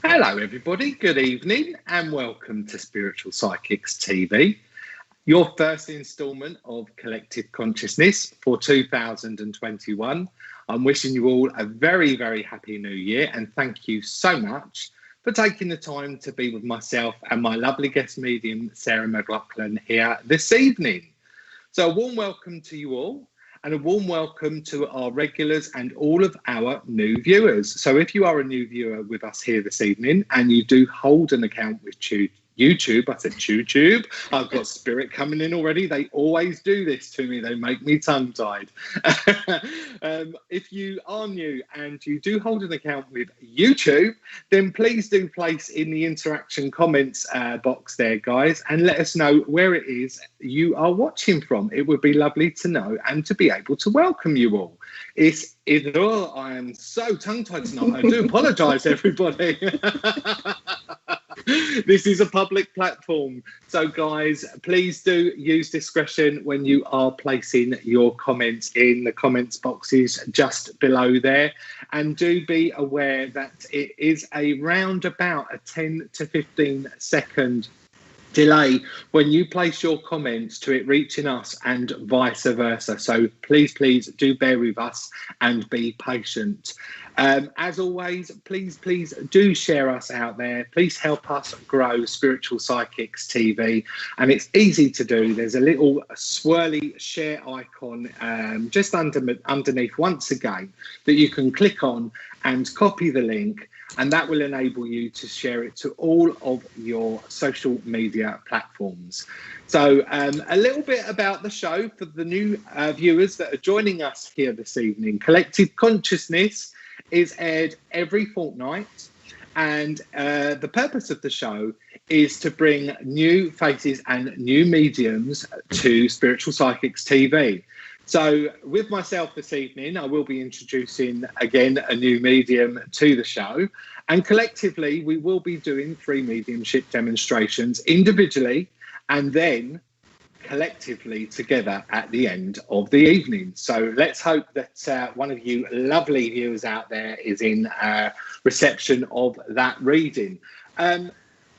Hello everybody, good evening and welcome to Spiritual Psychics TV, your first instalment of Collective Consciousness for 2021. I'm wishing you all a very, very happy new year and thank you so much for taking the time to be with myself and my lovely guest medium, Sarah Mclauchlan, here this evening. So a warm welcome to you all. And a warm welcome to our regulars and all of our new viewers. So if you are a new viewer with us here this evening and you do hold an account with YouTube, I said YouTube, I've got spirit coming in already. They always do this to me. They make me tongue-tied. If you are new and you do hold an account with YouTube, then please do place in the interaction comments box there, guys, and let us know where it is you are watching from. It would be lovely to know and to be able to welcome you all. I am so tongue-tied tonight. I do apologise, everybody. This is a public platform, so guys, please do use discretion when you are placing your comments in the comments boxes just below there, and do be aware that it is around about a 10 to 15 second delay when you place your comments to it reaching us and vice versa. So please do bear with us and be patient. As always, please do share us out there. Please help us grow Spiritual Psychics TV, and it's easy to do. There's a little swirly share icon just underneath once again that you can click on and copy the link, and that will enable you to share it to all of your social media platforms. So a little bit about the show for the new viewers that are joining us here this evening. Collective Consciousness is aired every fortnight, and the purpose of the show is to bring new faces and new mediums to Spiritual Psychics TV. So with myself this evening, I will be introducing again a new medium to the show, and collectively we will be doing 3 mediumship demonstrations individually and then collectively together at the end of the evening. So let's hope that one of you lovely viewers out there is in reception of that reading. As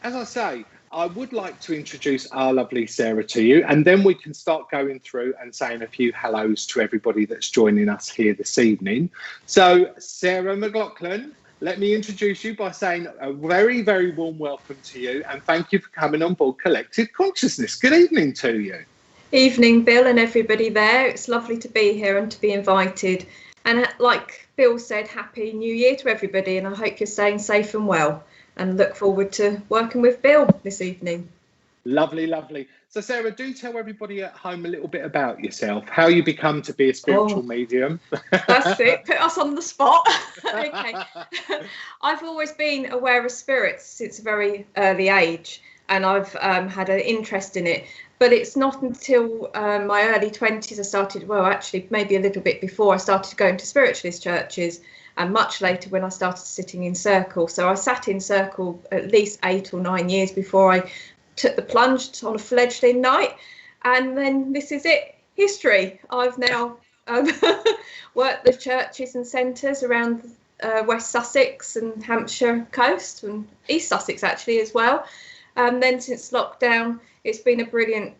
I say, I would like to introduce our lovely Sarah to you, and then we can start going through and saying a few hellos to everybody that's joining us here this evening. So Sarah Mclauchlan, let me introduce you by saying a very, very warm welcome to you, and thank you for coming on board Collective Consciousness. Good evening to you. Evening, Bill, and everybody there. It's lovely to be here and to be invited. And like Bill said, Happy New Year to everybody, and I hope you're staying safe and well, and look forward to working with Bill this evening. Lovely, lovely. So Sarah, do tell everybody at home a little bit about yourself, how you become to be a spiritual medium. That's it, put us on the spot. Okay. I've always been aware of spirits since a very early age, and I've had an interest in it. But it's not until my early 20s I started, well, actually maybe a little bit before, I started going to spiritualist churches, and much later when I started sitting in circle. So I sat in circle at least 8 or 9 years before I took the plunge on a fledgling night. And then this is it, history. I've now worked with churches and centres around West Sussex and Hampshire coast, and East Sussex actually as well. And then since lockdown, it's been a brilliant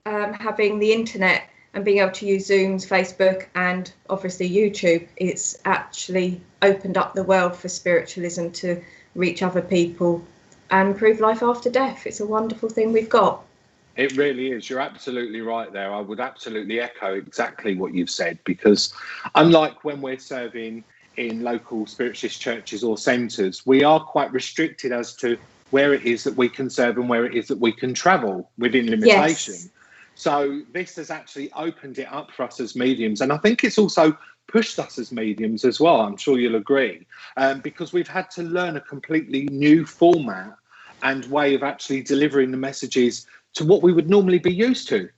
having the internet and being able to use Zooms, Facebook, and obviously YouTube. It's actually opened up the world for spiritualism to reach other people and improve life after death. It's a wonderful thing we've got. It really is. You're absolutely right there. I would absolutely echo exactly what you've said, because unlike when we're serving in local spiritualist churches or centres, we are quite restricted as to where it is that we can serve and where it is that we can travel within limitation. Yes. So this has actually opened it up for us as mediums, and I think it's also pushed us as mediums as well. I'm sure you'll agree, because we've had to learn a completely new format and way of actually delivering the messages to what we would normally be used to.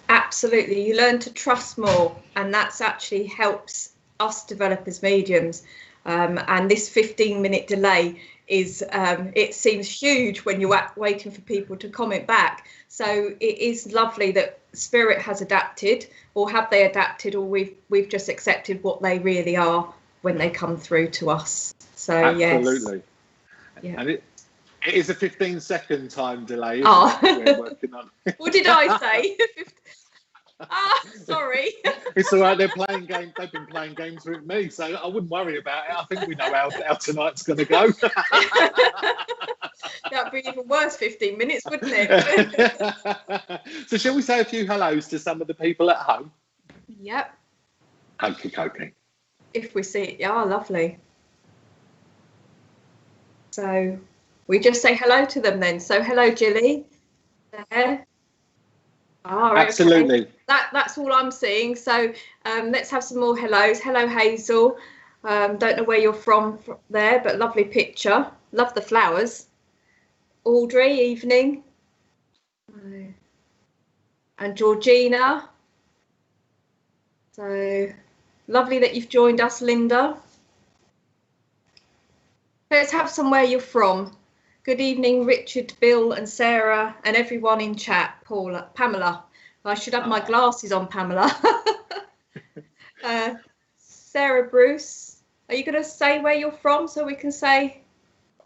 Absolutely. You learn to trust more, and that's actually helps us develop as mediums. And this 15-minute delay is, it seems huge when you're waiting for people to comment back. So it is lovely that Spirit has adapted, or have they adapted, or we've just accepted what they really are when they come through to us. So absolutely. Yes. Yeah. And it is a 15-second time delay, isn't Oh. it, we're working on. What did I say? Sorry. It's all right, they're playing games. They've been playing games with me, so I wouldn't worry about it. I think we know how tonight's going to go. That'd be even worse 15 minutes, wouldn't it? So shall we say a few hellos to some of the people at home? Yep. Okay. If we see it. Yeah, lovely. So we just say hello to them then. So hello, Jilly. There. Oh, Absolutely. Okay. That's all I'm seeing. So let's have some more hellos. Hello, Hazel. Don't know where you're from there, but lovely picture. Love the flowers. Audrey, evening. And Georgina. So lovely that you've joined us, Linda. Let's have some where you're from. Good evening, Richard, Bill and Sarah and everyone in chat. Pamela. I should have my glasses on, Pamela. Sarah Bruce. Are you going to say where you're from so we can say,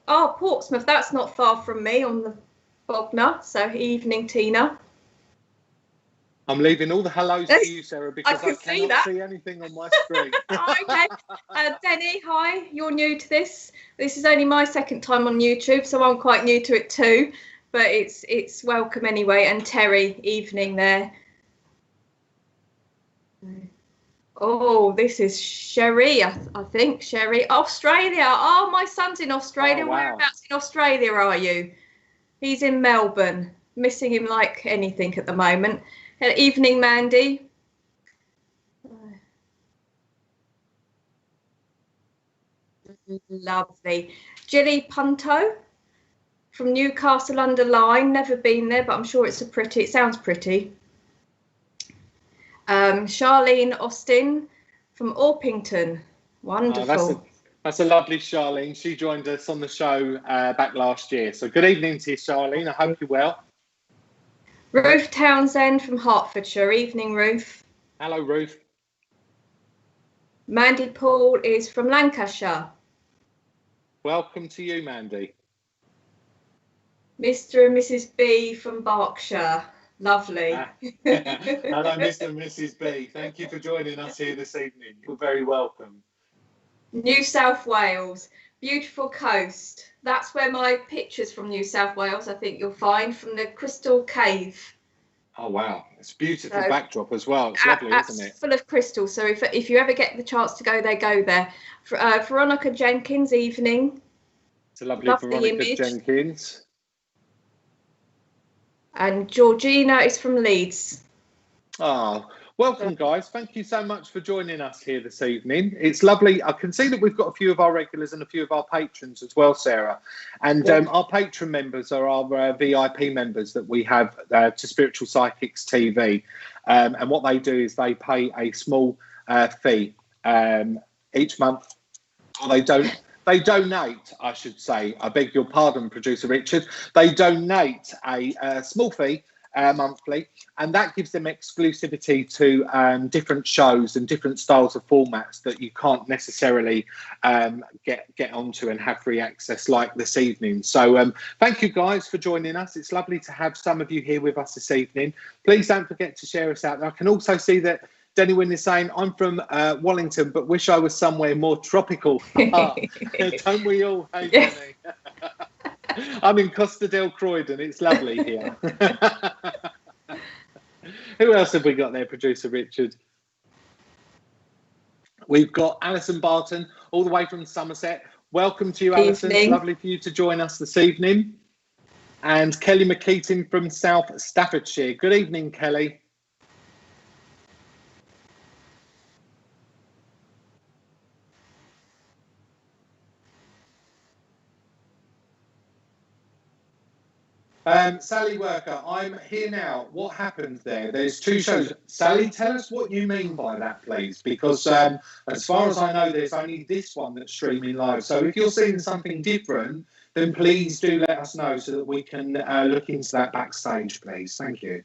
oh, Portsmouth, that's not far from me on the Bognor. So evening, Tina. I'm leaving all the hellos to you, Sarah, because I cannot see anything on my screen. Okay. Denny, hi. You're new to this. This is only my second time on YouTube, so I'm quite new to it too. But it's welcome anyway. And Terry, evening there. Oh, this is Sherry, I think. Sherry, Australia. Oh, my son's in Australia. Oh, wow. Whereabouts in Australia are you? He's in Melbourne. Missing him like anything at the moment. Evening, Mandy. Lovely. Jilly Punto from Newcastle under Lyme. Never been there, but I'm sure it sounds pretty. Charlene Austin from Orpington. Wonderful. That's a lovely Charlene. She joined us on the show back last year. So good evening to you, Charlene. I hope you're well. Ruth Townsend from Hertfordshire. Evening, Ruth. Hello, Ruth. Mandy Paul is from Lancashire. Welcome to you, Mandy. Mr. and Mrs. B from Berkshire. Lovely. Hello, Mr. and Mrs. B. Thank you for joining us here this evening. You're very welcome. New South Wales. Beautiful coast. That's where my pictures from New South Wales, I think you'll find, from the Crystal Cave. Oh, wow. It's a beautiful backdrop as well. It's lovely, isn't it? Full of crystal. So if you ever get the chance to go there, go there. Veronica Jenkins, evening. It's a lovely Veronica image. Jenkins. And Georgina is from Leeds. Oh, welcome, guys. Thank you so much for joining us here this evening. It's lovely. I can see that we've got a few of our regulars and a few of our patrons as well, Sarah. And our patron members are our VIP members that we have to Spiritual Psychics TV. And what they do is they pay a small fee each month. Or they donate, I should say. I beg your pardon, Producer Richard. They donate a small fee monthly, and that gives them exclusivity to different shows and different styles of formats that you can't necessarily get onto and have free access like this evening. So thank you guys for joining us. It's lovely to have some of you here with us this evening. Please don't forget to share us out. I can also see that Denny Wynn is saying, I'm from Wellington, but wish I was somewhere more tropical. Don't we all? Hey, Denny. I'm in Costa del Croydon. It's lovely here. Who else have we got there, Producer Richard? We've got Alison Barton, all the way from Somerset. Welcome to you, Alison. It's lovely for you to join us this evening. And Kelly McKeaton from South Staffordshire. Good evening, Kelly. Sally Worker, I'm here now. What happened there? There's two shows. Sally, tell us what you mean by that, please, because as far as I know, there's only this one that's streaming live. So if you're seeing something different, then please do let us know so that we can look into that backstage, please. Thank you.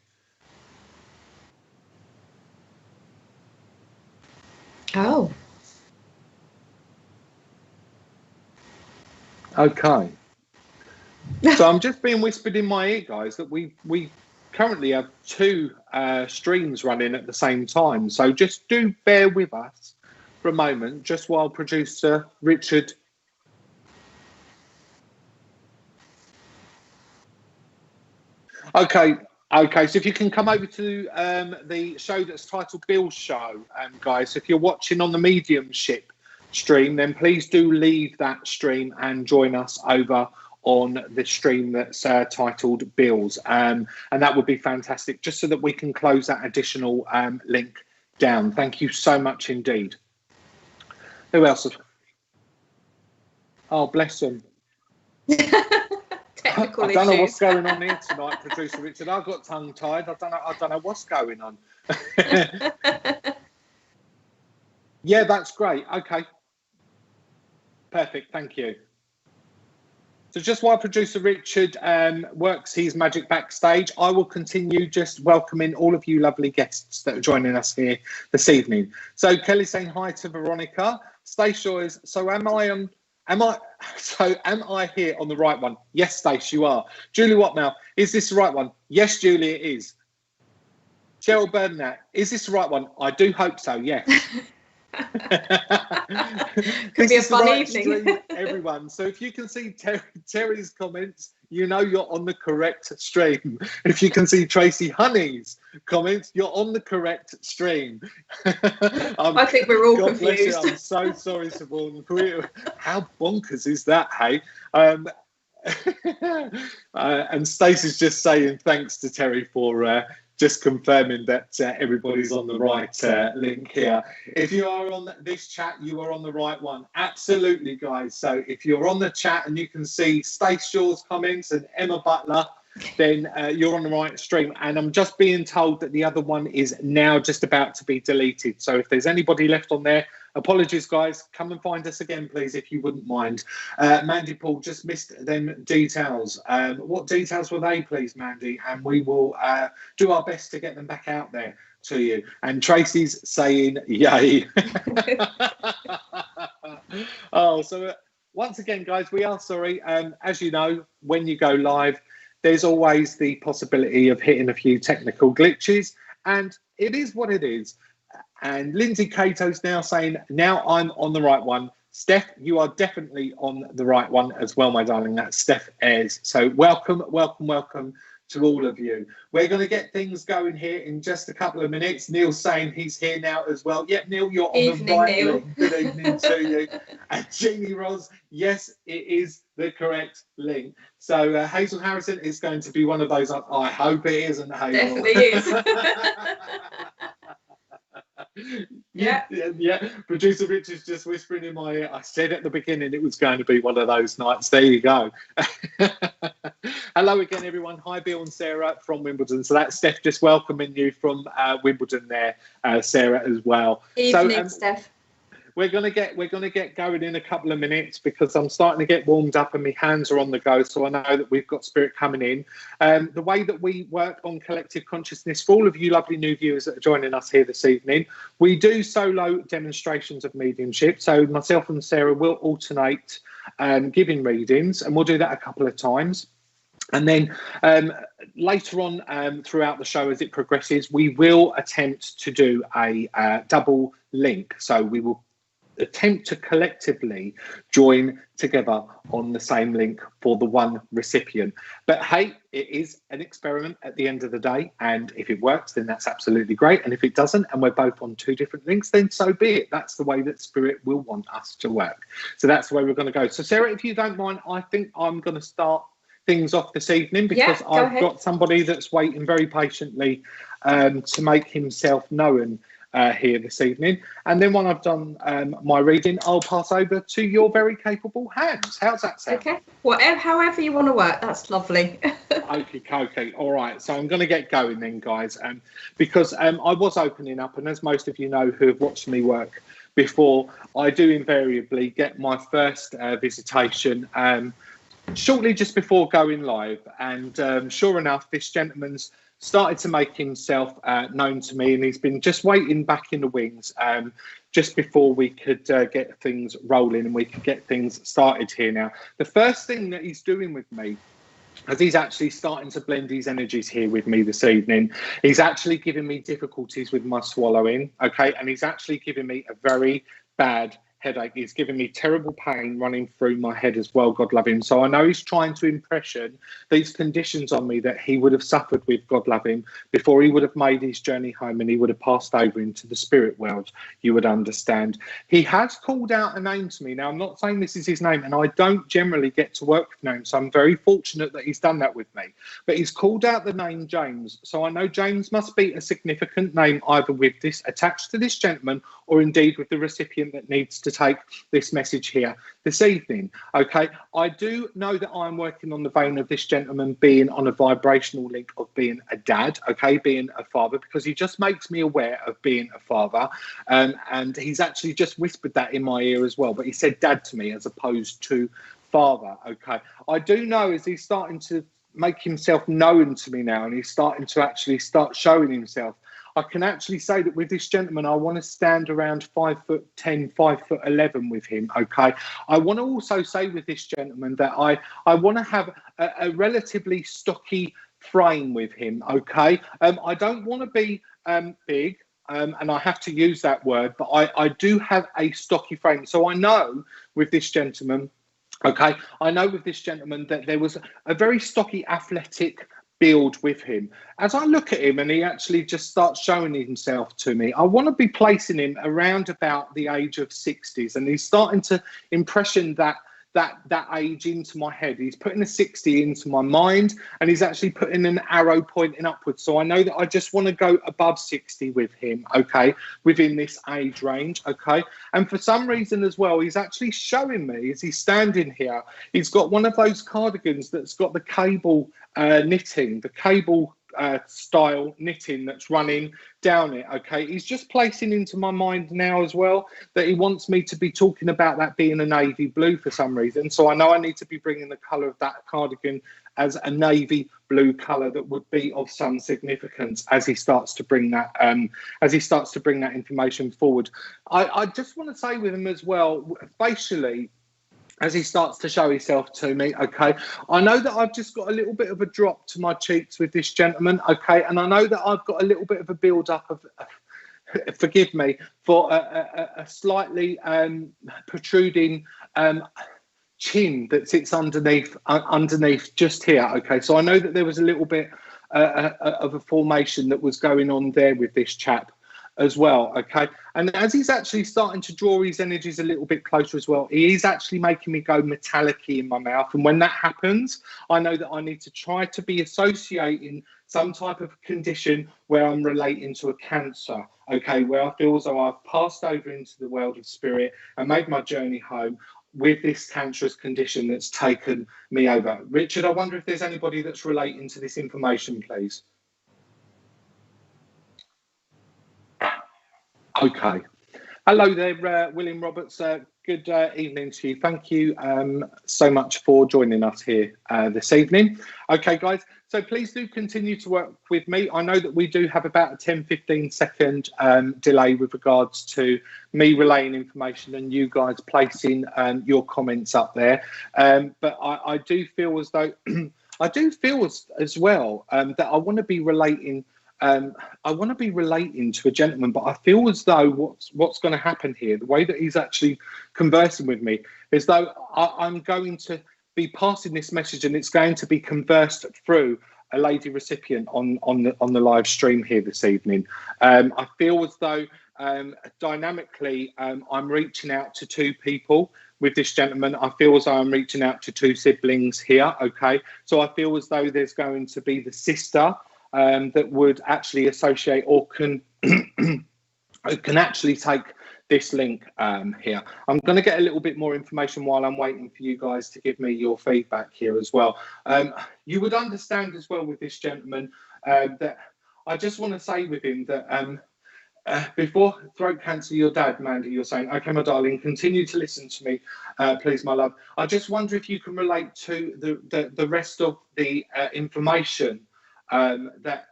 Oh. Okay. So I'm just being whispered in my ear, guys, that we currently have 2 streams running at the same time. So just do bear with us for a moment, just while producer Richard. Okay. So if you can come over to the show that's titled Bill's Show, guys, if you're watching on the Mediumship stream, then please do leave that stream and join us over on the stream that's titled Bill's, and that would be fantastic, just so that we can close that additional link down. Thank you so much indeed. Who else? Oh, bless them. Technical I don't know what's issues. going on here tonight, producer Richard. I got tongue tied. I don't know what's going on. Yeah, that's great. Okay, perfect. Thank you. So just while producer Richard works his magic backstage, I will continue just welcoming all of you lovely guests that are joining us here this evening. So Kelly's saying hi to Veronica. Stace is, so am I here on the right one? Yes, Stace, you are. Julie Watmouth, is this the right one? Yes, Julie, it is. Cheryl Burnett, is this the right one? I do hope so, yes. Could be a fun evening. Stream, everyone. So if you can see Terry's comments, you know you're on the correct stream. If you can see Tracy Honey's comments, you're on the correct stream. I think we're all God confused. I'm so sorry, Siobhan. How bonkers is that, hey? And Stacey's just saying thanks to Terry for just confirming that everybody's on the right link here. If you are on this chat, you are on the right one. Absolutely, guys. So if you're on the chat and you can see Stace Shaw's comments and Emma Butler, then you're on the right stream. And I'm just being told that the other one is now just about to be deleted. So if there's anybody left on there, apologies, guys. Come and find us again, please, if you wouldn't mind. Mandy Paul just missed them details. What details were they, please, Mandy? And we will do our best to get them back out there to you. And Tracy's saying, yay. Oh, so once again, guys, we are sorry. As you know, when you go live, there's always the possibility of hitting a few technical glitches, and it is what it is. And Lindsay Cato's now saying, now I'm on the right one. Steph, you are definitely on the right one as well, my darling. That's Steph Ayres. So welcome, welcome, welcome to all of you. We're going to get things going here in just a couple of minutes. Neil's saying he's here now as well. Yep, Neil, you're on the right link. Good evening to you. And Jeannie Ross, yes, it is the correct link. So Hazel Harrison is going to be one of those. I hope it isn't, Hazel. Definitely is. Yeah. Producer Richard's just whispering in my ear. I said at the beginning it was going to be one of those nights. There you go. Hello again, everyone. Hi, Bill and Sarah from Wimbledon. So that's Steph just welcoming you from Wimbledon there, Sarah, as well. Evening, so, Steph. We're gonna get going in a couple of minutes because I'm starting to get warmed up and my hands are on the go. So I know that we've got spirit coming in. The way that we work on collective consciousness, for all of you lovely new viewers that are joining us here this evening, we do solo demonstrations of mediumship. So myself and Sarah will alternate giving readings, and we'll do that a couple of times. And then later on throughout the show, as it progresses, we will attempt to do a double link. So we will attempt to collectively join together on the same link for the one recipient. But hey, it is an experiment at the end of the day, and if it works, then that's absolutely great. And if it doesn't, and we're both on two different links, then so be it. That's the way that Spirit will want us to work. So that's the way we're going to go. So Sarah, if you don't mind, I think I'm going to start things off this evening because I've got somebody that's waiting very patiently to make himself known here this evening. And then when I've done my reading, I'll pass over to your very capable hands. How's that sound? Okay, however you want to work, that's lovely. Okay. All right. So I'm going to get going then, guys, because I was opening up, and as most of you know who have watched me work before, I do invariably get my first visitation shortly just before going live. And sure enough, this gentleman's started to make himself known to me, and he's been just waiting back in the wings just before we could get things rolling and we could get things started here now. The first thing that he's doing with me, as he's actually starting to blend his energies here with me this evening, he's actually giving me difficulties with my swallowing, okay? And he's actually giving me a very bad headache. He's giving me terrible pain running through my head as well, God love him. So I know he's trying to impression these conditions on me that he would have suffered with, God love him, before he would have made his journey home and he would have passed over into the spirit world, you would understand. He has called out a name to me. Now, I'm not saying this is his name, and I don't generally get to work with names, so I'm very fortunate that he's done that with me. But he's called out the name James. So I know James must be a significant name, either with this attached to this gentleman or indeed with the recipient that needs to take this message here this evening. Okay, I do know that I'm working on the vein of this gentleman being on a vibrational link of being a dad, okay, being a father, because he just makes me aware of being a father, and he's actually just whispered that in my ear as well, but he said dad to me as opposed to father. Okay, I do know as he's starting to make himself known to me now, and he's starting to actually start showing himself, I can actually say that with this gentleman, I want to stand around 5'10", 5'11" with him, okay? I want to also say with this gentleman that I want to have a relatively stocky frame with him, okay? I don't want to be big, and I have to use that word, but I do have a stocky frame. So I know with this gentleman, okay, I know with this gentleman that there was a very stocky, athletic build with him. As I look at him and he actually just starts showing himself to me, I want to be placing him around about the age of 60s, and he's starting to impression that age into my head. He's putting a 60 into my mind, and he's actually putting an arrow pointing upwards. So I know that I just want to go above 60 with him, okay, within this age range, okay? And for some reason as well, he's actually showing me as he's standing here, he's got one of those cardigans that's got the cable knitting, the cable style knitting that's running down it, okay? He's just placing into my mind now as well that he wants me to be talking about that being a navy blue for some reason. So I know I need to be bringing the colour of that cardigan as a navy blue colour that would be of some significance as he starts to bring that information forward. I just want to say with him as well, facially, as he starts to show himself to me, okay, I know that I've just got a little bit of a drop to my cheeks with this gentleman, okay, and I know that I've got a little bit of a build-up of, forgive me, for a slightly protruding chin that sits underneath just here, okay, so I know that there was a little bit of a formation that was going on there with this chap as well, okay? And as he's actually starting to draw his energies a little bit closer as well, he is actually making me go metallic-y in my mouth. And when that happens, I know that I need to try to be associating some type of condition where I'm relating to a cancer, okay, where I feel as though I've passed over into the world of spirit and made my journey home with this cancerous condition that's taken me over. Richard, I wonder if there's anybody that's relating to this information, please. Okay. Hello there, William Roberts. Good evening to you. Thank you so much for joining us here this evening. Okay, guys, so please do continue to work with me. I know that we do have about a 10-15 second delay with regards to me relaying information and you guys placing your comments up there. But I do feel as though, I do feel as well that I want to be relating to a gentleman, but I feel as though what's going to happen here, the way that he's actually conversing with me, is though I'm going to be passing this message and it's going to be conversed through a lady recipient on the live stream here this evening. I feel as though dynamically I'm reaching out to two people with this gentleman. I feel as though I'm reaching out to two siblings here, okay? So I feel as though there's going to be the sister that would actually associate or can actually take this link here. I'm going to get a little bit more information while I'm waiting for you guys to give me your feedback here as well. You would understand as well with this gentleman that I just want to say with him that before throat cancer, your dad, Mandy, you're saying, okay, my darling, continue to listen to me, please, my love. I just wonder if you can relate to the rest of the information that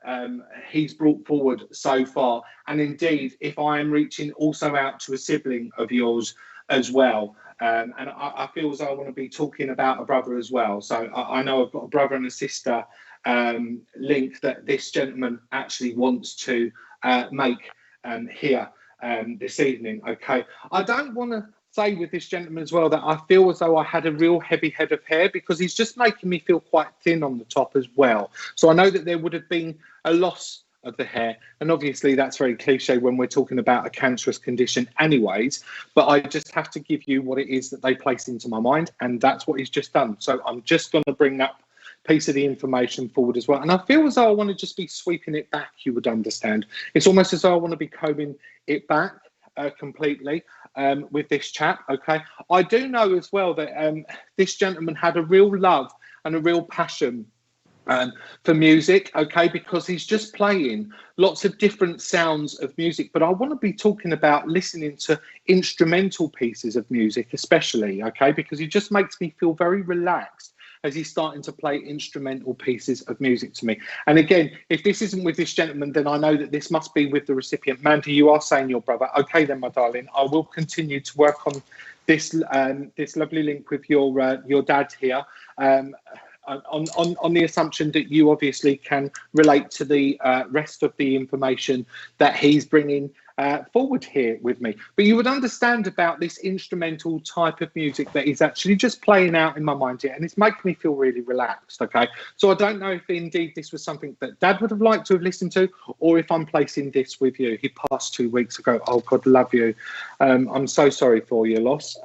he's brought forward so far. And indeed, if I am reaching also out to a sibling of yours as well, and I feel as though I want to be talking about a brother as well. So I know I've got a brother and a sister link that this gentleman actually wants to make here this evening. Okay, I don't want to say with this gentleman as well that I feel as though I had a real heavy head of hair, because he's just making me feel quite thin on the top as well. So I know that there would have been a loss of the hair, and obviously that's very cliche when we're talking about a cancerous condition anyways, but I just have to give you what it is that they place into my mind, and that's what he's just done. So I'm just going to bring that piece of the information forward as well, and I feel as though I want to just be sweeping it back, you would understand. It's almost as though I want to be combing it back completely with this chap. Okay, I do know as well that this gentleman had a real love and a real passion for music, okay, because he's just playing lots of different sounds of music. But I want to be talking about listening to instrumental pieces of music especially, okay, because he just makes me feel very relaxed as he's starting to play instrumental pieces of music to me. And again, if this isn't with this gentleman, then I know that this must be with the recipient. Mandy, you are saying your brother. Okay then, my darling, I will continue to work on this this lovely link with your dad here, on the assumption that you obviously can relate to the rest of the information that he's bringing forward here with me. But you would understand about this instrumental type of music that is actually just playing out in my mind here, and it's making me feel really relaxed. Okay, so I don't know if indeed this was something that Dad would have liked to have listened to, or if I'm placing this with you. He passed 2 weeks ago. Oh God, love you. I'm so sorry for your loss.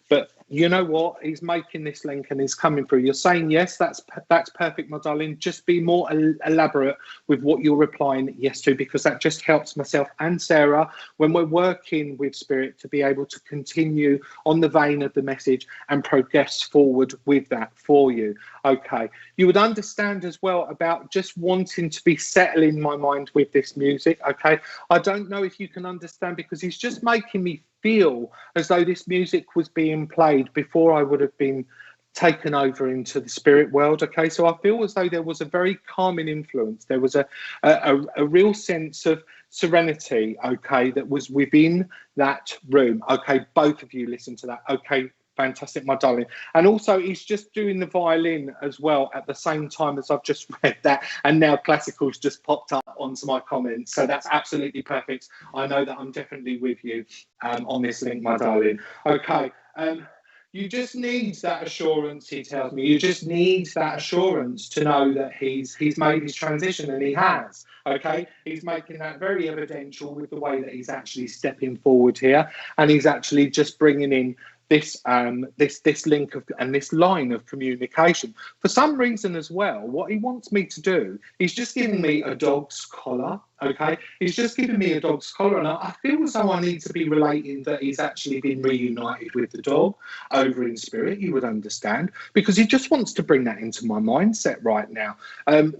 But you know what? He's making this link and he's coming through. You're saying yes, that's perfect, my darling. Just be more elaborate with what you're replying yes to, because that just helps myself and Sarah when we're working with Spirit to be able to continue on the vein of the message and progress forward with that for you. Okay, you would understand as well about just wanting to be settling my mind with this music. Okay, I don't know if you can understand, because he's just making me feel as though this music was being played before I would have been taken over into the spirit world. Okay, so I feel as though there was a very calming influence. There was a real sense of serenity, okay, that was within that room. Okay, both of you listen to that. Okay, fantastic, my darling. And also he's just doing the violin as well at the same time as I've just read that, and now classical's just popped up onto my comments, so that's absolutely perfect. I know that I'm definitely with you on this link, my darling. Okay, you just need that assurance, he tells me. You just need that assurance to know that he's made his transition, and he has. Okay, he's making that very evidential with the way that he's actually stepping forward here, and he's actually just bringing in this link of and this line of communication. For some reason as well, what he wants me to do, he's just giving me a dog's collar. Okay, he's just giving me a dog's collar, and I feel as though I need to be relating that he's actually been reunited with the dog over in spirit, you would understand, because he just wants to bring that into my mindset right now.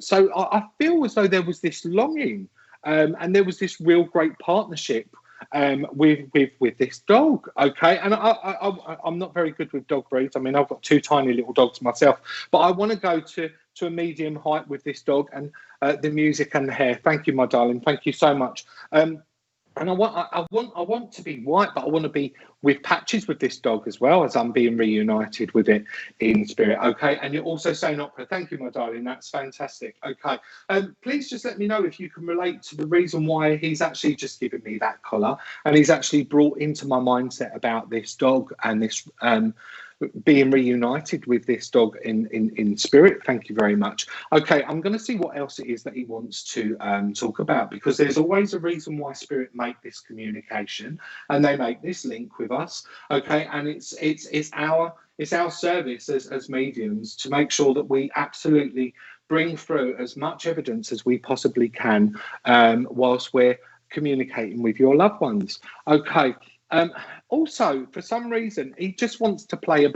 So I feel as though there was this longing, and there was this real great partnership with this dog. Okay, and I'm not very good with dog breeds. I mean, I've got 2 tiny little dogs myself, but I want to go to a medium height with this dog, and the music and the hair. Thank you, my darling. Thank you so much. And I want to be white, but I want to be with patches with this dog as well, as I'm being reunited with it in spirit. Okay, and you're also saying opera. Thank you, my darling. That's fantastic. Okay, please just let me know if you can relate to the reason why he's actually just given me that collar, and he's actually brought into my mindset about this dog and this being reunited with this dog in spirit. Thank you very much. Okay, I'm going to see what else it is that he wants to talk about, because there's always a reason why spirit make this communication and they make this link with us. Okay, and it's our service as mediums to make sure that we absolutely bring through as much evidence as we possibly can whilst we're communicating with your loved ones. Okay. Also, for some reason, he just wants to play a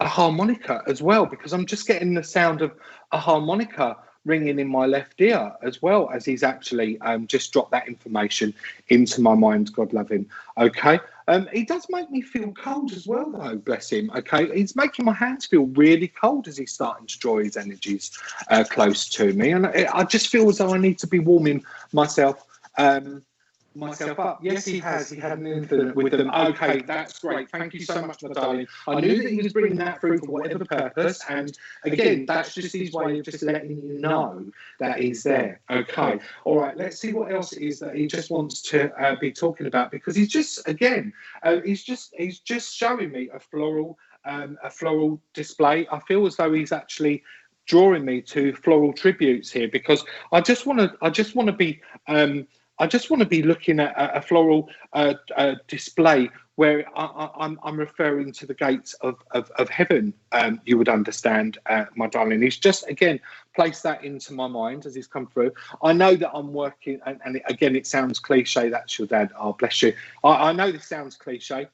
harmonica as well, because I'm just getting the sound of a harmonica ringing in my left ear, as well as he's actually just dropped that information into my mind. God love him. Okay, He does make me feel cold as well, though, bless him. Okay, he's making my hands feel really cold as he's starting to draw his energies close to me, and I just feel as though I need to be warming myself up. Yes, he has. He had an incident with them. Okay, that's great. Thank you so much, my darling. I knew that he was bringing that through for whatever purpose, and again, that's just his way of just letting you know that he's there. Okay, all right. Let's see what else it is that he just wants to be talking about, because he's just he's just showing me a floral display. I feel as though he's actually drawing me to floral tributes here, because I just want to be looking at a floral display where I'm referring to the gates of heaven. You would understand, my darling. He's just, again, placed that into my mind as he's come through. I know that I'm working, and again, it sounds cliche. That's your dad. Oh, bless you. I know this sounds cliche,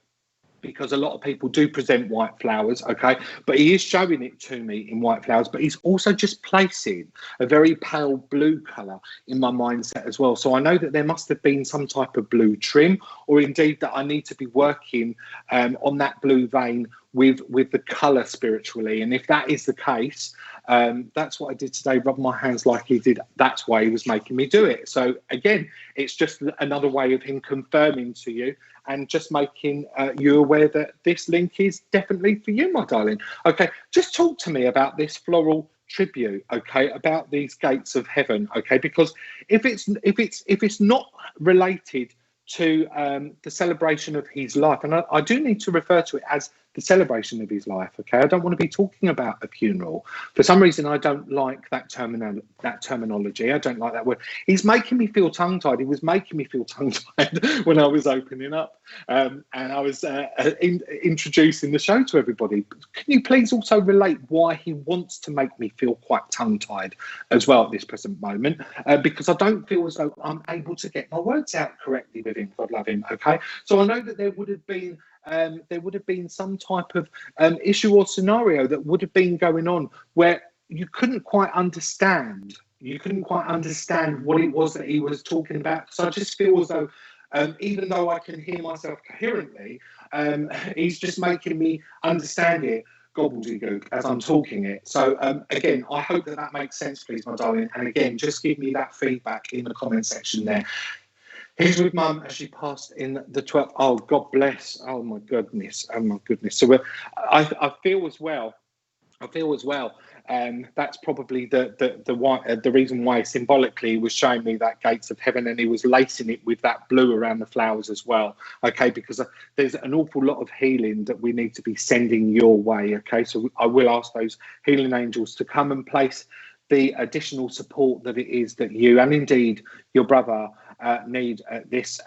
because a lot of people do present white flowers, okay? But he is showing it to me in white flowers, but he's also just placing a very pale blue colour in my mindset as well. So I know that there must have been some type of blue trim, or indeed that I need to be working on that blue vein with the colour spiritually. And if that is the case, that's what I did today, rub my hands like he did. That's why he was making me do it. So again, it's just another way of him confirming to you and just making you aware that this link is definitely for you, my darling. Okay, just talk to me about this floral tribute, okay, about these gates of heaven, okay, because if it's not related to the celebration of his life, and I do need to refer to it as the celebration of his life, okay? I don't want to be talking about a funeral. For some reason, I don't like that terminology. I don't like that word. He's making me feel tongue-tied. He was making me feel tongue-tied when I was opening up and I was introducing the show to everybody. Can you please also relate why he wants to make me feel quite tongue-tied as well at this present moment? Because I don't feel as though I'm able to get my words out correctly with him. God love him, okay? So I know that there would have been some type of issue or scenario that would have been going on where you couldn't quite understand. You couldn't quite understand what it was that he was talking about. So I just feel as though, even though I can hear myself coherently, he's just making me understand it gobbledygook as I'm talking it. So again, I hope that makes sense, please, my darling. And again, just give me that feedback in the comment section there. He's with Mum as she passed in the 12th. Oh, God bless. Oh, my goodness. Oh, my goodness. So I feel as well. That's probably the reason why symbolically he was showing me that gates of heaven, and he was lacing it with that blue around the flowers as well. Okay, because there's an awful lot of healing that we need to be sending your way. Okay, so I will ask those healing angels to come and place the additional support that it is that you and indeed your brother need at this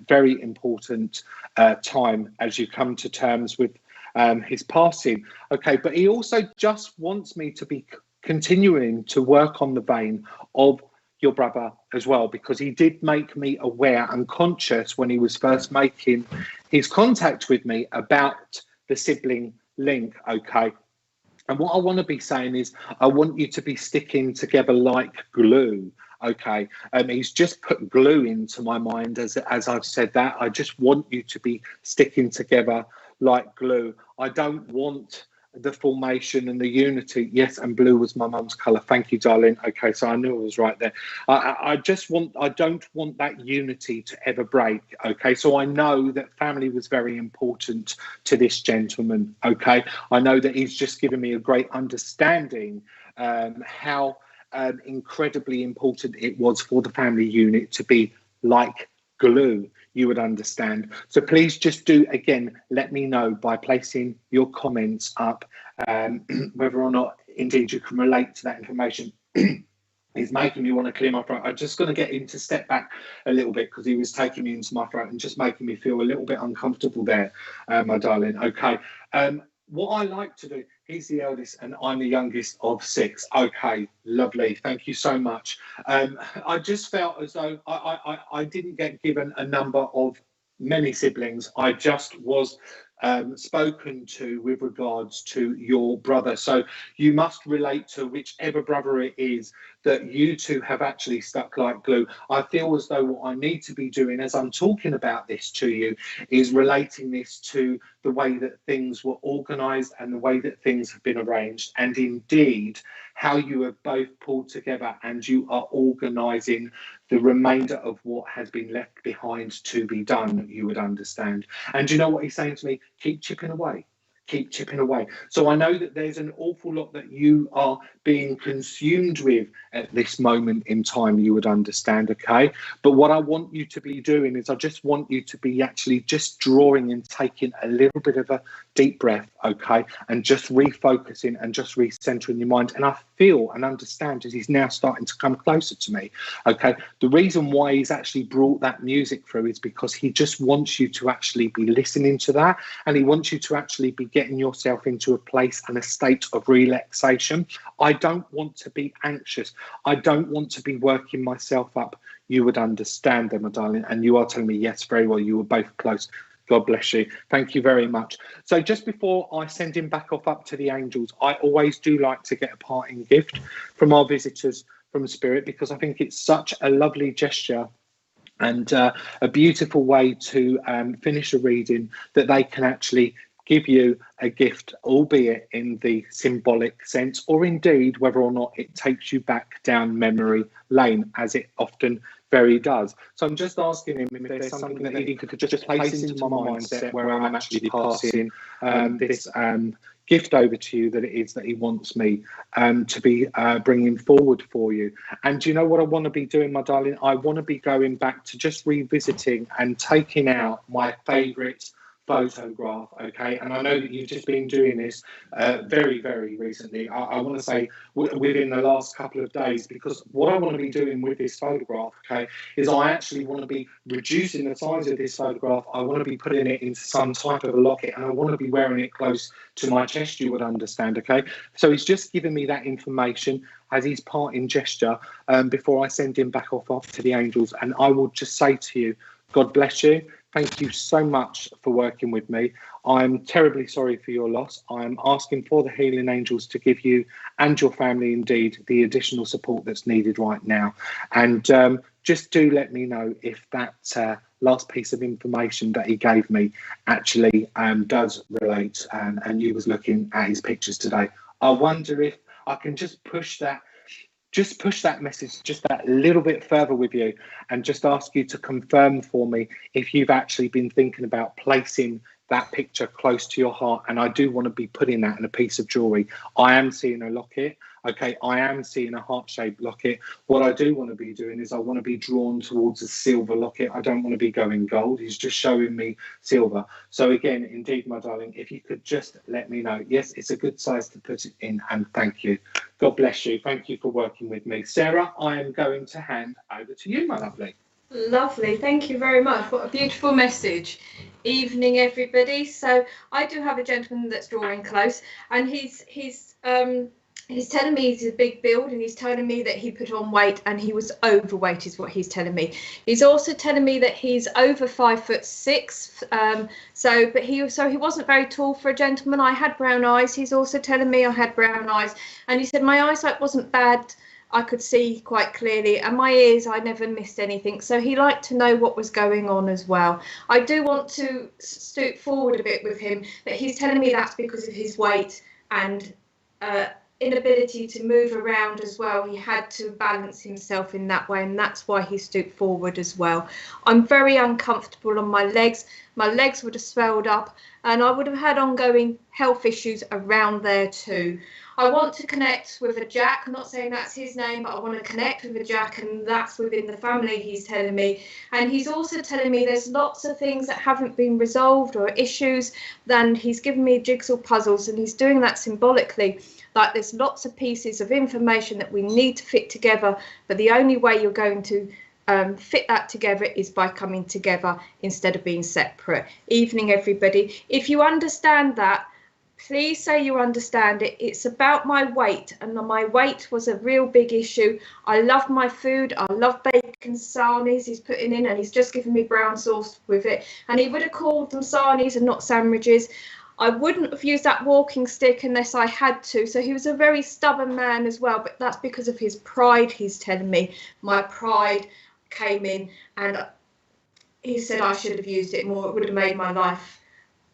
very important time as you come to terms with his passing. Okay, but he also just wants me to be continuing to work on the vein of your brother as well, because he did make me aware and conscious when he was first making his contact with me about the sibling link. Okay. And what I want to be saying is I want you to be sticking together like glue. Okay, he's just put glue into my mind as I've said that. I just want you to be sticking together like glue. I don't want the formation and the unity. Yes, and blue was my mum's colour. Thank you, darling. Okay, so I knew I was right there. I don't want that unity to ever break. Okay, so I know that family was very important to this gentleman. Okay, I know that he's just given me a great understanding how incredibly important it was for the family unit to be like glue, you would understand. So please just do, again, let me know by placing your comments up whether or not indeed you can relate to that information. He's making me want to clear my throat. I'm just going to get him to step back a little bit because he was taking me into my throat and just making me feel a little bit uncomfortable there, my darling. Okay. What I like to do, he's the eldest and I'm the youngest of 6. Okay, lovely. Thank you so much. I just felt as though I didn't get given a number of many siblings. I just was spoken to with regards to your brother. So you must relate to whichever brother it is that you two have actually stuck like glue. I feel as though what I need to be doing as I'm talking about this to you is relating this to the way that things were organised and the way that things have been arranged, and indeed how you have both pulled together and you are organising the remainder of what has been left behind to be done, you would understand. And you know what he's saying to me? Keep chipping away. Keep chipping away. So I know that there's an awful lot that you are being consumed with at this moment in time, you would understand, okay? But what I want you to be doing is I just want you to be actually just drawing and taking a little bit of a deep breath, okay? And just refocusing and just recentering your mind. And I feel and understand that he's now starting to come closer to me, okay? The reason why he's actually brought that music through is because he just wants you to actually be listening to that, and he wants you to actually be getting yourself into a place and a state of relaxation. I don't want to be anxious. I don't want to be working myself up. You would understand them, my darling. And you are telling me, yes, very well. You were both close. God bless you. Thank you very much. So just before I send him back off up to the angels, I always do like to get a parting gift from our visitors from Spirit, because I think it's such a lovely gesture and a beautiful way to finish a reading, that they can actually give you a gift, albeit in the symbolic sense, or indeed whether or not it takes you back down memory lane, as it often very does. So I'm just asking him if there's something that he could just place into my mindset where I'm actually passing this gift over to you, that it is that he wants me to be bringing forward for you. And do you know what I want to be doing, my darling? I want to be going back to just revisiting and taking out my favourite photograph, okay? And I know that you've just been doing this very, very recently. I want to say within the last couple of days, because what I want to be doing with this photograph, okay, is I actually want to be reducing the size of this photograph. I want to be putting it into some type of a locket, and I want to be wearing it close to my chest, you would understand, okay? So he's just given me that information as his parting gesture before I send him back off to the angels. And I will just say to you, God bless you. Thank you so much for working with me. I'm terribly sorry for your loss. I'm asking for the healing angels to give you and your family indeed the additional support that's needed right now. And just do let me know if that last piece of information that he gave me actually does relate, and you was looking at his pictures today. I wonder if I can just push that message just that little bit further with you, and just ask you to confirm for me if you've actually been thinking about placing that picture close to your heart. And I do want to be putting that in a piece of jewelry. I am seeing a locket, okay? I am seeing a heart-shaped locket. What I do want to be doing is I want to be drawn towards a silver locket. I don't want to be going gold. He's just showing me silver. So again, indeed, my darling, if you could just let me know. Yes, it's a good size to put it in, and thank you. God bless you. Thank you for working with me. Sarah, I am going to hand over to you, my lovely. Lovely, thank you very much. What a beautiful message. Evening, everybody. So I do have a gentleman that's drawing close, and he's telling me he's a big build, and he's telling me that he put on weight and he was overweight, is what he's telling me. He's also telling me that he's over 5'6". But he wasn't very tall for a gentleman. I had brown eyes. He's also telling me I had brown eyes, and he said my eyesight wasn't bad. I could see quite clearly, and my ears, I never missed anything. So he liked to know what was going on as well. I do want to stoop forward a bit with him, that he's telling me that's because of his weight and inability to move around as well. He had to balance himself in that way, and that's why he stooped forward as well. I'm very uncomfortable on my legs. My legs would have swelled up, and I would have had ongoing health issues around there too. I want to connect with a Jack. I'm not saying that's his name, but I want to connect with a Jack, and that's within the family, he's telling me. And he's also telling me there's lots of things that haven't been resolved or issues. Then he's given me jigsaw puzzles, and he's doing that symbolically. Like there's lots of pieces of information that we need to fit together, but the only way you're going to fit that together is by coming together instead of being separate. Evening, everybody. If you understand that, please say you understand it. It's about my weight, and my weight was a real big issue. I love my food. I love bacon sarnies he's putting in, and he's just given me brown sauce with it. And he would have called them sarnies and not sandwiches. I wouldn't have used that walking stick unless I had to. So he was a very stubborn man as well, but that's because of his pride, he's telling me. My pride came in, and he said I should have used it more. It would have made my life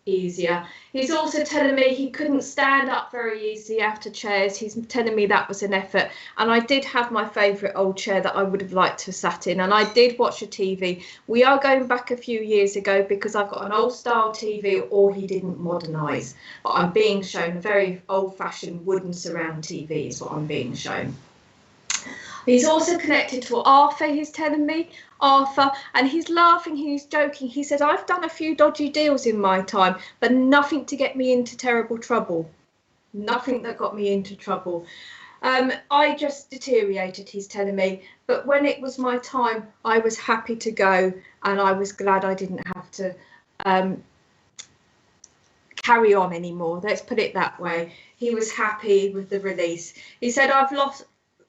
easier. He's also telling me he couldn't stand up very easily after chairs. He's telling me that was an effort. And I did have my favourite old chair that I would have liked to have sat in, and I did watch a TV. We are going back a few years ago because I've got an old style TV, or he didn't modernise. But I'm being shown a very old fashioned wooden surround TV is what I'm being shown. He's also connected to Arthur, he's telling me. Arthur, and he's laughing, he's joking. He said, I've done a few dodgy deals in my time, but nothing to get me into terrible trouble. Nothing that got me into trouble. I just deteriorated, he's telling me. But when it was my time, I was happy to go, and I was glad I didn't have to carry on anymore. Let's put it that way. He was happy with the release. He said, I've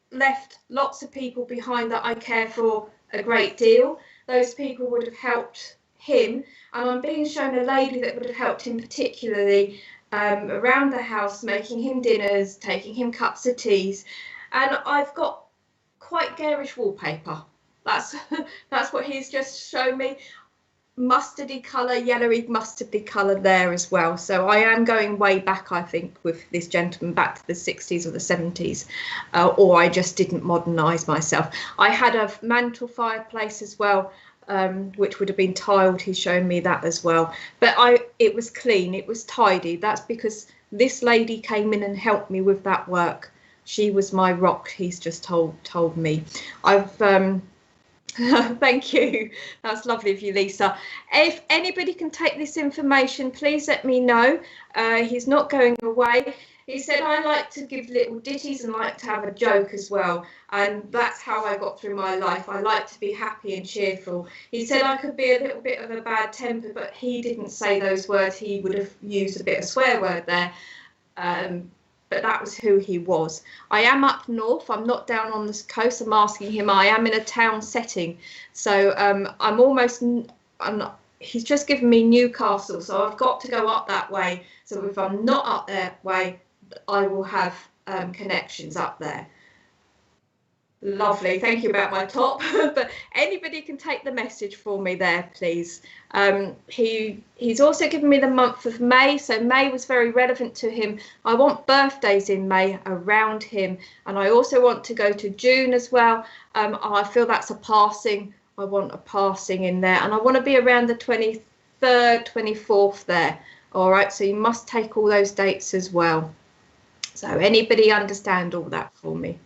left lots of people behind that I care for a great deal. Those people would have helped him, and I'm being shown a lady that would have helped him particularly around the house, making him dinners, taking him cups of teas. And I've got quite garish wallpaper. That's what he's just shown me. Mustardy colour, yellowy mustardy colour there as well. So I am going way back, I think, with this gentleman, back to the 60s or the 70s, or I just didn't modernise myself. I had a mantel fireplace as well, which would have been tiled. He's shown me that as well. But it was clean, it was tidy. That's because this lady came in and helped me with that work. She was my rock, he's just told me. Thank you. That's lovely of you, Lisa. If anybody can take this information, please let me know. He's not going away. He said, I like to give little ditties and like to have a joke as well. And that's how I got through my life. I like to be happy and cheerful. He said I could be a little bit of a bad temper, but he didn't say those words. He would have used a bit of swear word there. But that was who he was. I am up north. I'm not down on the coast. I'm asking him. I am in a town setting. So he's just given me Newcastle. So I've got to go up that way. So if I'm not up that way, I will have connections up there. Lovely. Thank you about my top. But anybody can take the message for me there, please. He's also given me the month of May. So May was very relevant to him. I want birthdays in May around him. And I also want to go to June as well. I feel that's a passing. I want a passing in there. And I want to be around the 23rd, 24th there. All right. So you must take all those dates as well. So anybody understand all that for me?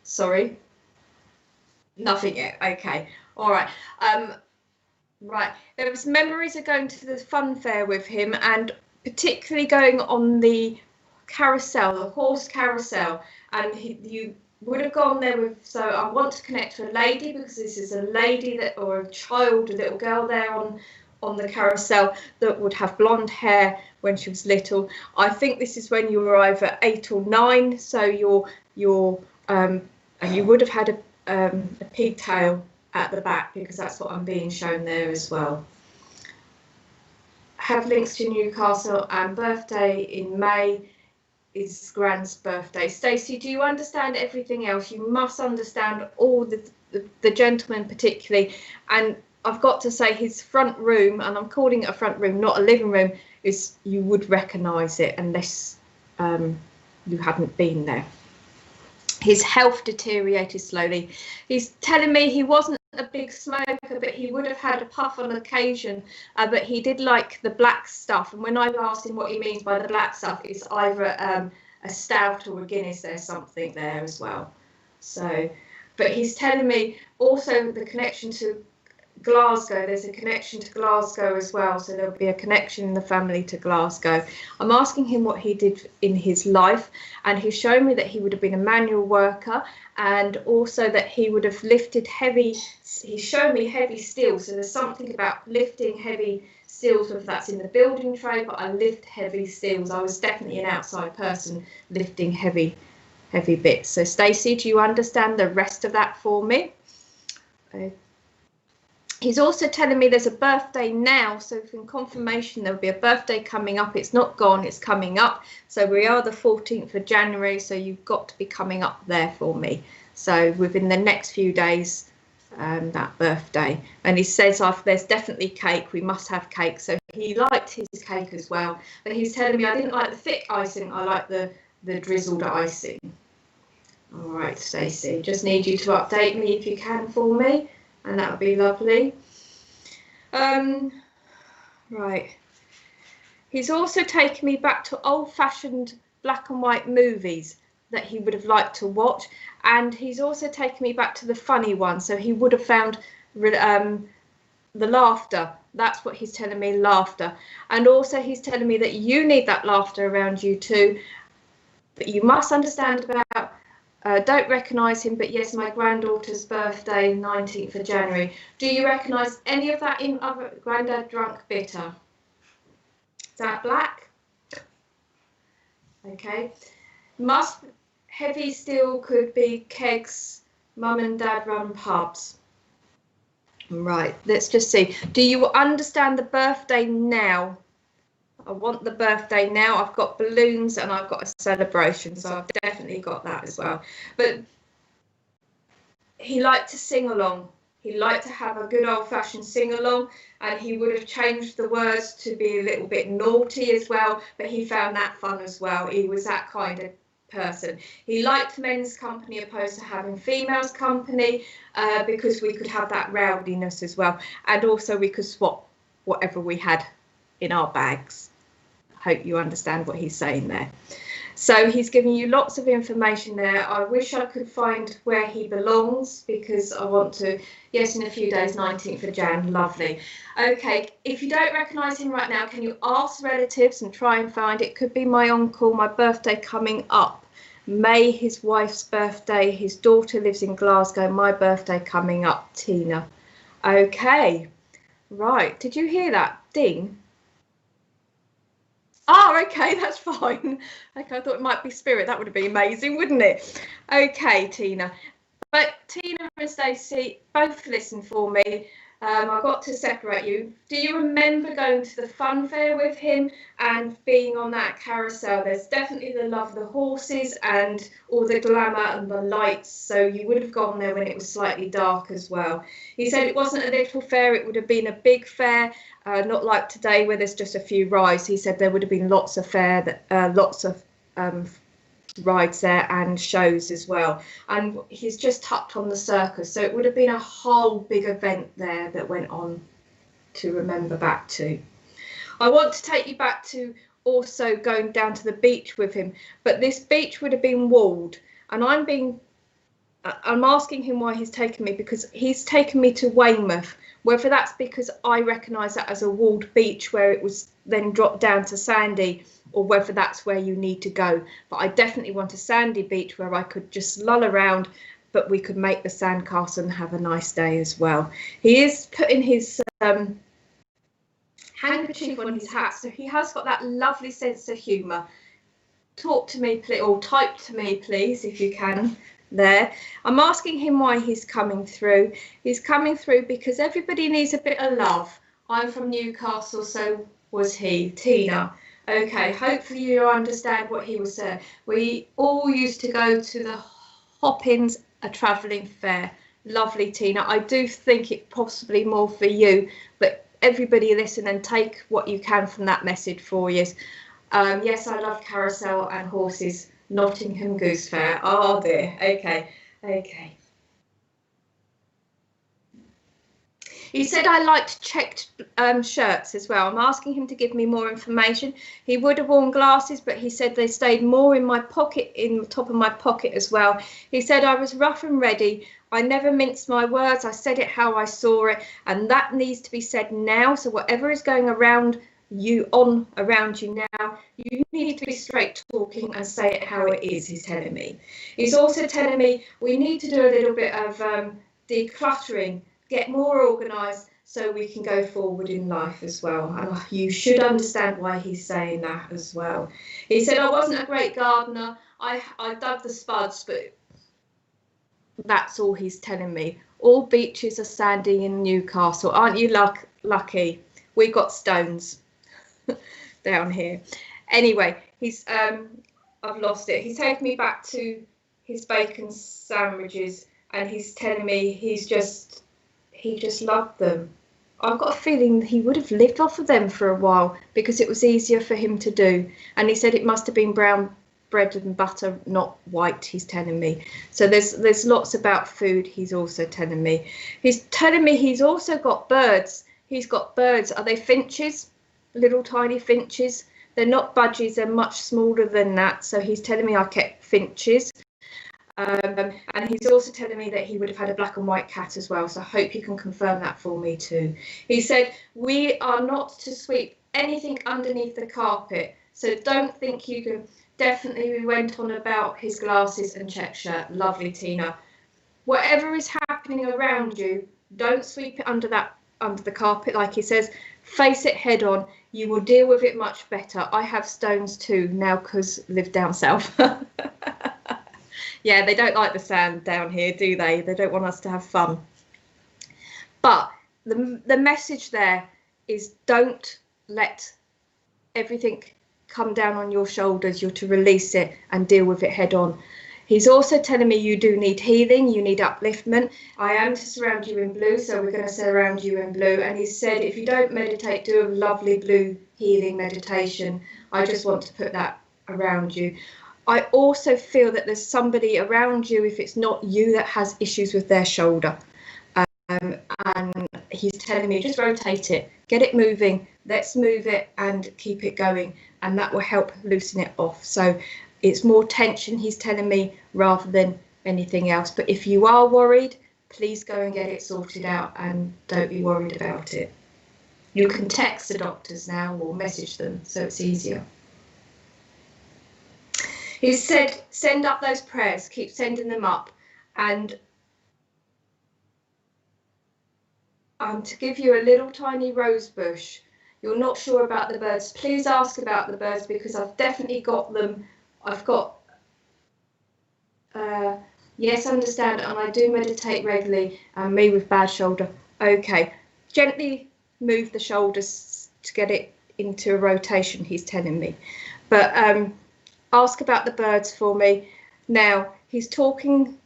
Sorry, nothing yet. Okay, all right. Right, there was memories of going to the fun fair with him, and particularly going on the carousel, the horse carousel, and you would have gone there with. So I want to connect to a lady, because this is a lady that, or a child, a little girl there on the carousel that would have blonde hair when she was little. I think this is when you were either 8 or 9, so and you would have had a pigtail at the back, because that's what I'm being shown there as well. Have links to Newcastle, and birthday in May is Grand's birthday. Stacey, do you understand everything else? You must understand all the gentlemen particularly. And I've got to say, his front room, and I'm calling it a front room, not a living room, is, you would recognise it unless you hadn't been there. His health deteriorated slowly. He's telling me he wasn't a big smoker, but he would have had a puff on occasion, but he did like the black stuff. And when I asked him what he means by the black stuff, it's either a stout or a Guinness. There's something there as well. So, but he's telling me also the connection to Glasgow, there's a connection to Glasgow as well, so there'll be a connection in the family to Glasgow. I'm asking him what he did in his life, and he's shown me that he would have been a manual worker, and also that he would have lifted heavy, he's shown me heavy steel, so there's something about lifting heavy steels, whether that's in the building trade, but I lift heavy steels. I was definitely an outside person lifting heavy bits. So Stacey, do you understand the rest of that for me? He's also telling me there's a birthday now, so in confirmation there'll be a birthday coming up. It's not gone, it's coming up. So we are the 14th of January, so you've got to be coming up there for me. So within the next few days, that birthday. And he says there's definitely cake, we must have cake. So he liked his cake as well. But he's telling me I didn't like the thick icing, I like the drizzled icing. All right, Stacey, just need you to update me if you can for me, and that would be lovely. Right. He's also taken me back to old-fashioned black and white movies that he would have liked to watch, and he's also taken me back to the funny one, so he would have found the laughter. That's what he's telling me, laughter. And also he's telling me that you need that laughter around you too, but you must understand about don't recognise him, but yes, my granddaughter's birthday, 19th of January. Do you recognise any of that in other Grandad Drunk Bitter? Is that black? Okay. Must heavy steel could be kegs, mum and dad run pubs. Right, let's just see. Do you understand the birthday now? I want the birthday now. I've got balloons and I've got a celebration, so I've definitely got that as well. But he liked to sing along. He liked to have a good old-fashioned sing-along, and he would have changed the words to be a little bit naughty as well, but he found that fun as well. He was that kind of person. He liked men's company opposed to having females company, because we could have that rowdiness as well, and also we could swap whatever we had in our bags. Hope you understand what he's saying there. So he's giving you lots of information there. I wish I could find where he belongs, because I want to, yes, in a few days, 19th of Jan, lovely. Okay, if you don't recognise him right now, can you ask relatives and try and find it? Could be my uncle, my birthday coming up. May, his wife's birthday, his daughter lives in Glasgow, my birthday coming up, Tina. Okay, right, did you hear that ding? Oh, okay, that's fine. Okay, I thought it might be spirit. That would have been amazing, wouldn't it? Okay, Tina. But Tina and Stacey, both listen for me. I've got to separate you. Do you remember going to the fun fair with him and being on that carousel? There's definitely the love of the horses and all the glamour and the lights. So you would have gone there when it was slightly dark as well. He said it wasn't a little fair, it would have been a big fair. Not like today where there's just a few rides. He said there would have been lots of lots of rides there and shows as well. And he's just touched on the circus, so it would have been a whole big event there that went on to remember back to. I want to take you back to also going down to the beach with him, but this beach would have been walled, and I'm asking him why he's taken me, because he's taken me to Weymouth. Whether that's because I recognise that as a walled beach where it was then dropped down to sandy, or whether that's where you need to go. But I definitely want a sandy beach where I could just lull around, but we could make the sandcastle and have a nice day as well. He is putting his handkerchief on his hat, so he has got that lovely sense of humour. Talk to me, please, or type to me, please, if you can. There, I'm asking him why he's coming through. He's coming through because everybody needs a bit of love. I'm from Newcastle, so was he. Tina. Okay, hopefully you understand what he was saying. We all used to go to the Hoppins, a travelling fair. Lovely, Tina. I do think it possibly more for you, but everybody listen and take what you can from that message for you. Yes, I love carousel and horses. Nottingham Goose Fair. Oh dear. Okay. He said I liked checked shirts as well. I'm asking him to give me more information. He would have worn glasses, but he said they stayed more in my pocket, in the top of my pocket as well. He said I was rough and ready. I never minced my words. I said it how I saw it, and that needs to be said now. So whatever is going around you now, you need to be straight talking and say it how it is, he's telling me. He's also telling me we need to do a little bit of decluttering, get more organised so we can go forward in life as well. And you should understand why he's saying that as well. He said I wasn't a great gardener. I dug the spuds, but that's all he's telling me. All beaches are sandy in Newcastle. Aren't you lucky? We got stones down here. Anyway, he's I've lost it. He's taken me back to his bacon sandwiches, and he's telling me he just loved them. I've got a feeling he would have lived off of them for a while because it was easier for him to do. And he said it must have been brown bread and butter, not white, he's telling me. So there's lots about food he's also telling me. He's telling me he's also got birds. He's got birds. Are they finches? Little tiny finches. They're not budgies, they're much smaller than that. So he's telling me I kept finches. And he's also telling me that he would have had a black and white cat as well. So I hope you can confirm that for me too. He said, we are not to sweep anything underneath the carpet. So don't think you can. Definitely we went on about his glasses and check shirt. Lovely, Tina. Whatever is happening around you, don't sweep it under the carpet, like he says. Face it head on. You will deal with it much better. I have stones too now because live down south. Yeah, they don't like the sand down here, do they? They don't want us to have fun. But the message there is don't let everything come down on your shoulders. You're to release it and deal with it head on. He's also telling me you do need healing, you need upliftment. I am to surround you in blue, so we're going to surround you in blue. And he said, if you don't meditate, do a lovely blue healing meditation. I just want to put that around you. I also feel that there's somebody around you, if it's not you, that has issues with their shoulder. And he's telling me, just rotate it, get it moving, let's move it and keep it going. And that will help loosen it off. So it's more tension, he's telling me, rather than anything else. But if you are worried, please go and get it sorted out and don't be worried about it. You can text the doctors now or message them, so it's easier. He said, send up those prayers, keep sending them up. And to give you a little tiny rose bush. You're not sure about the birds, please ask about the birds, because I've definitely got them. I've got, yes, understand, and I do meditate regularly, and me with bad shoulder. Okay, gently move the shoulders to get it into a rotation, he's telling me. But ask about the birds for me. Now, he's talking,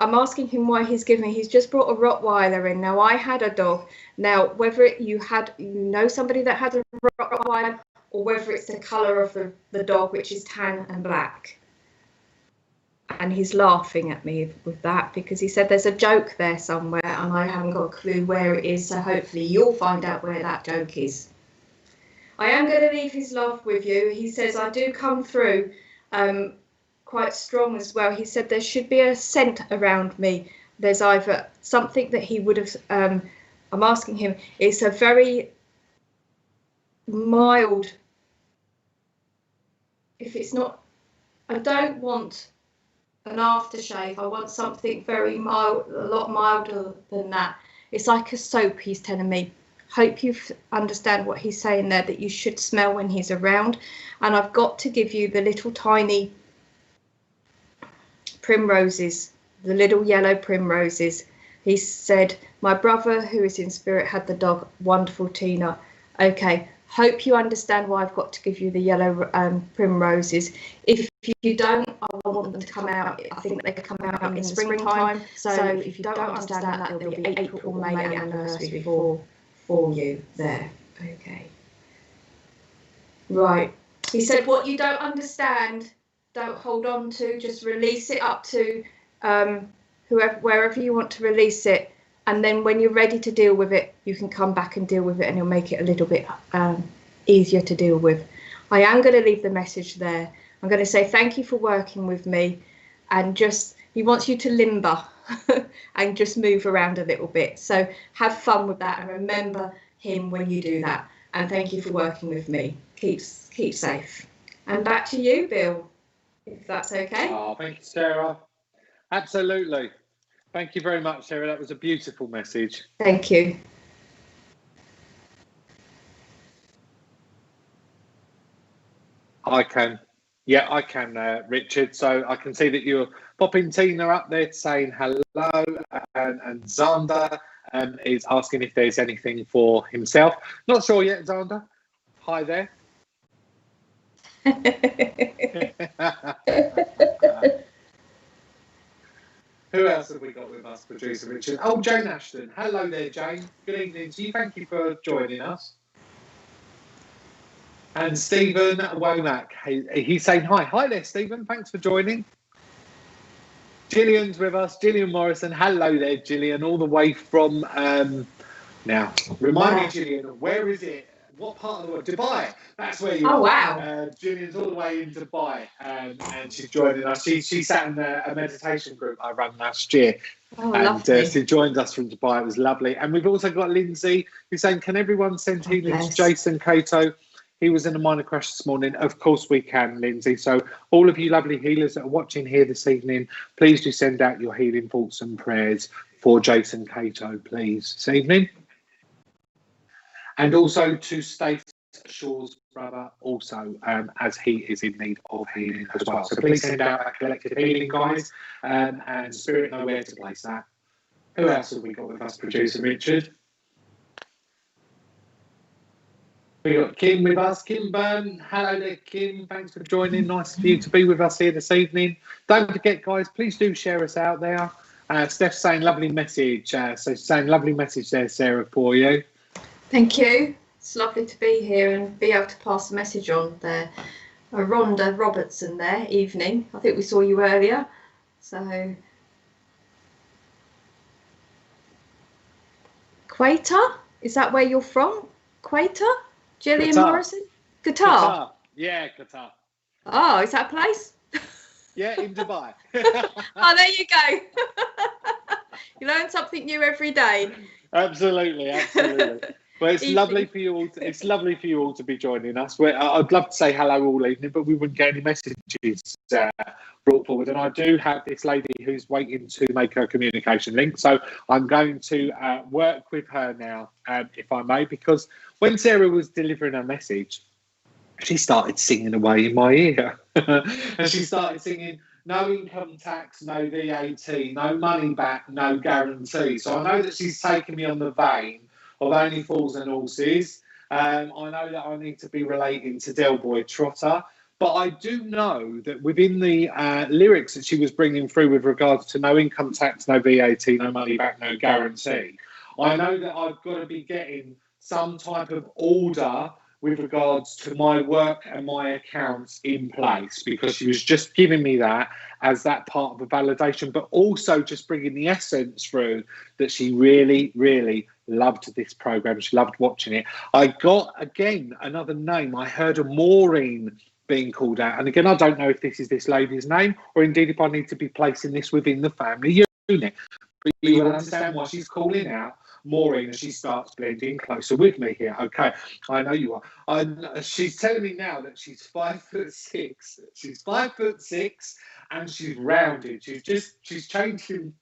I'm asking him why he's just brought a Rottweiler in. Now, I had a dog. Now, whether you know somebody that had a Rottweiler, or whether it's the colour of the dog, which is tan and black. And he's laughing at me with that because he said there's a joke there somewhere and I haven't got a clue where it is. So hopefully you'll find out where that joke is. I am going to leave his love with you. He says I do come through quite strong as well. He said there should be a scent around me. There's either something that he would have, I'm asking him, it's a very mild, if it's not, I don't want an aftershave, I want something very mild, a lot milder than that. It's like a soap, he's telling me. Hope you understand what he's saying there, that you should smell when he's around. And I've got to give you the little tiny primroses, the little yellow primroses. He said, my brother who is in spirit had the dog, wonderful Tina. Okay, hope you understand why I've got to give you the yellow primroses. If you don't, I want them to come out. I think they come out in the springtime. So if you don't understand that, there'll be April, May anniversary for you there. Okay. Right. He said, what you don't understand, don't hold on to, just release it up to wherever you want to release it. And then when you're ready to deal with it, you can come back and deal with it, and it'll make it a little bit easier to deal with. I am going to leave the message there. I'm going to say thank you for working with me, and just he wants you to limber and just move around a little bit. So have fun with that and remember him when you do that. And thank you for working with me. Keep safe. And back to you, Bill, if that's okay. Oh, thank you, Sarah. Absolutely. Thank you very much, Sarah. That was a beautiful message. Thank you. I can. Yeah, I can, Richard. So I can see that you're popping Tina up there saying hello, and Zander is asking if there's anything for himself. Not sure yet, Zander. Hi there. Who else have we got with us, producer Richard? Oh, Jane Ashton. Hello there, Jane. Good evening to you. Thank you for joining us. And Stephen Womack, he's saying hi. Hi there, Stephen. Thanks for joining. Gillian's with us. Gillian Morrison. Hello there, Gillian. All the way from, now, remind me, Gillian, where is it? What part of the world? Dubai. That's where you are. Oh, wow. Gillian's all the way in Dubai, and she's joining us. She sat in a meditation group I ran last year. Oh, and she joined us from Dubai. It was lovely. And we've also got Lindsay, who's saying, can everyone send healing to Jason Cato? He was in a minor crash this morning. Of course we can, Lindsay. So all of you lovely healers that are watching here this evening, please do send out your healing thoughts and prayers for Jason Cato, please, this evening. And also to Stacey Shaw's brother, also, as he is in need of healing as well. So please send out that collective healing, guys, and Spirit know where to place that. Who else have we got with us, producer Richard? We got Kim with us. Kim Byrne. Hello there, Kim. Thanks for joining. Nice for you to be with us here this evening. Don't forget, guys, please do share us out there. Steph's saying lovely message. So saying lovely message there, Sarah, for you. Thank you. It's lovely to be here and be able to pass the message on there. Rhonda Robertson there, evening. I think we saw you earlier. So, Quator? Is that where you're from? Quator? Gillian Morrison? Qatar? Yeah, Qatar. Oh, is that a place? Yeah, in Dubai. Oh, there you go. You learn something new every day. Absolutely. Well, it's lovely for you all. It's lovely for you all to be joining us. I'd love to say hello all evening, but we wouldn't get any messages brought forward. And I do have this lady who's waiting to make her communication link, so I'm going to work with her now, if I may, because when Sarah was delivering her message, she started singing away in my ear, and she started singing, no income tax, no VAT, no money back, no guarantee. So I know that she's taken me on the vein of Only Fools and Horses. I know that I need to be relating to Del Boy Trotter, but I do know that within the lyrics that she was bringing through with regards to no income tax, no VAT, no money back, no guarantee, I know that I've got to be getting some type of order with regards to my work and my accounts in place, because she was just giving me that as that part of a validation, but also just bringing the essence through that she really, really loved this program. She loved watching it. I got, again, another name. I heard a Maureen being called out. And again, I don't know if this is this lady's name or indeed if I need to be placing this within the family unit. But you will understand why she's calling out Maureen as she starts blending closer with me here. Okay, I know you are. She's telling me now that she's 5'6". She's 5'6", and she's rounded. She's changing.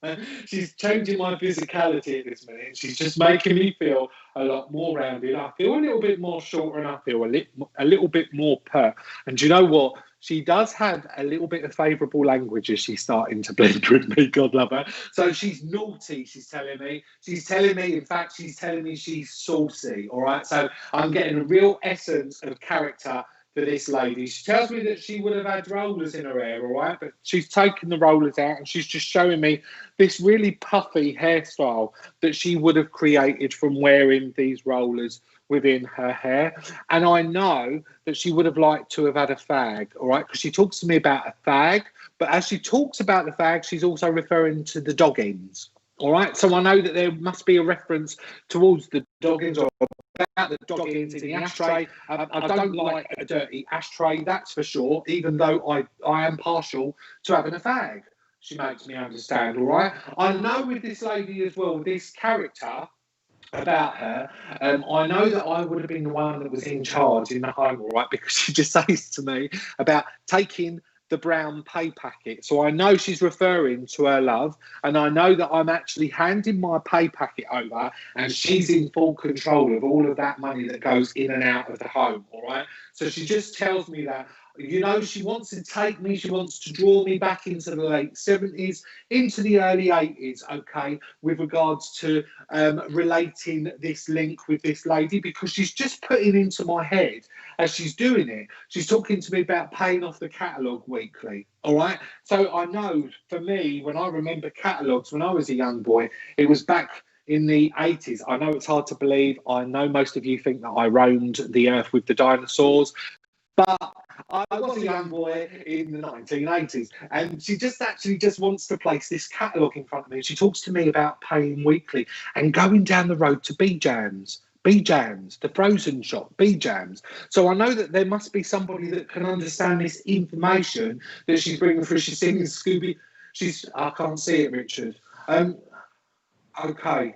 She's changing my physicality at this minute. She's just making me feel a lot more rounded. I feel a little bit more shorter, and I feel a little bit more pert. And do you know what? She does have a little bit of favourable language as she's starting to blend with me, God love her. So she's naughty, she's telling me. In fact, she's telling me she's saucy, all right? So I'm getting a real essence of character for this lady. She tells me that she would have had rollers in her hair, all right? But she's taken the rollers out and she's just showing me this really puffy hairstyle that she would have created from wearing these rollers within her hair. And I know that she would have liked to have had a fag, all right, because she talks to me about a fag, but as she talks about the fag, she's also referring to the dog ends, All right, so I know that there must be a reference towards the doggins or about the doggins in the ashtray. I don't like a dirty ashtray, that's for sure, even though I am partial to having a fag. She makes me understand, all right? I know with this lady as well, this character about her, I know that I would have been the one that was in charge in the home, all right, because she just says to me about taking the brown pay packet. So I know she's referring to her love, and I know that I'm actually handing my pay packet over, and she's in full control of all of that money that goes in and out of the home, all right? So she just tells me that, you know, she wants to take me, she wants to draw me back into the late 70s, into the early 80s, okay, with regards to relating this link with this lady, because she's just putting into my head as she's doing it, she's talking to me about paying off the catalogue weekly, all right? So I know, for me, when I remember catalogues, when I was a young boy, it was back in the 80s. I know it's hard to believe. I know most of you think that I roamed the earth with the dinosaurs, but I was a young boy in the 1980s, and she just actually just wants to place this catalogue in front of me. She talks to me about paying weekly and going down the road to B-Jams, the frozen shop, B-Jams. So I know that there must be somebody that can understand this information that she's bringing through. She's singing Scooby. I can't see it, Richard. Okay.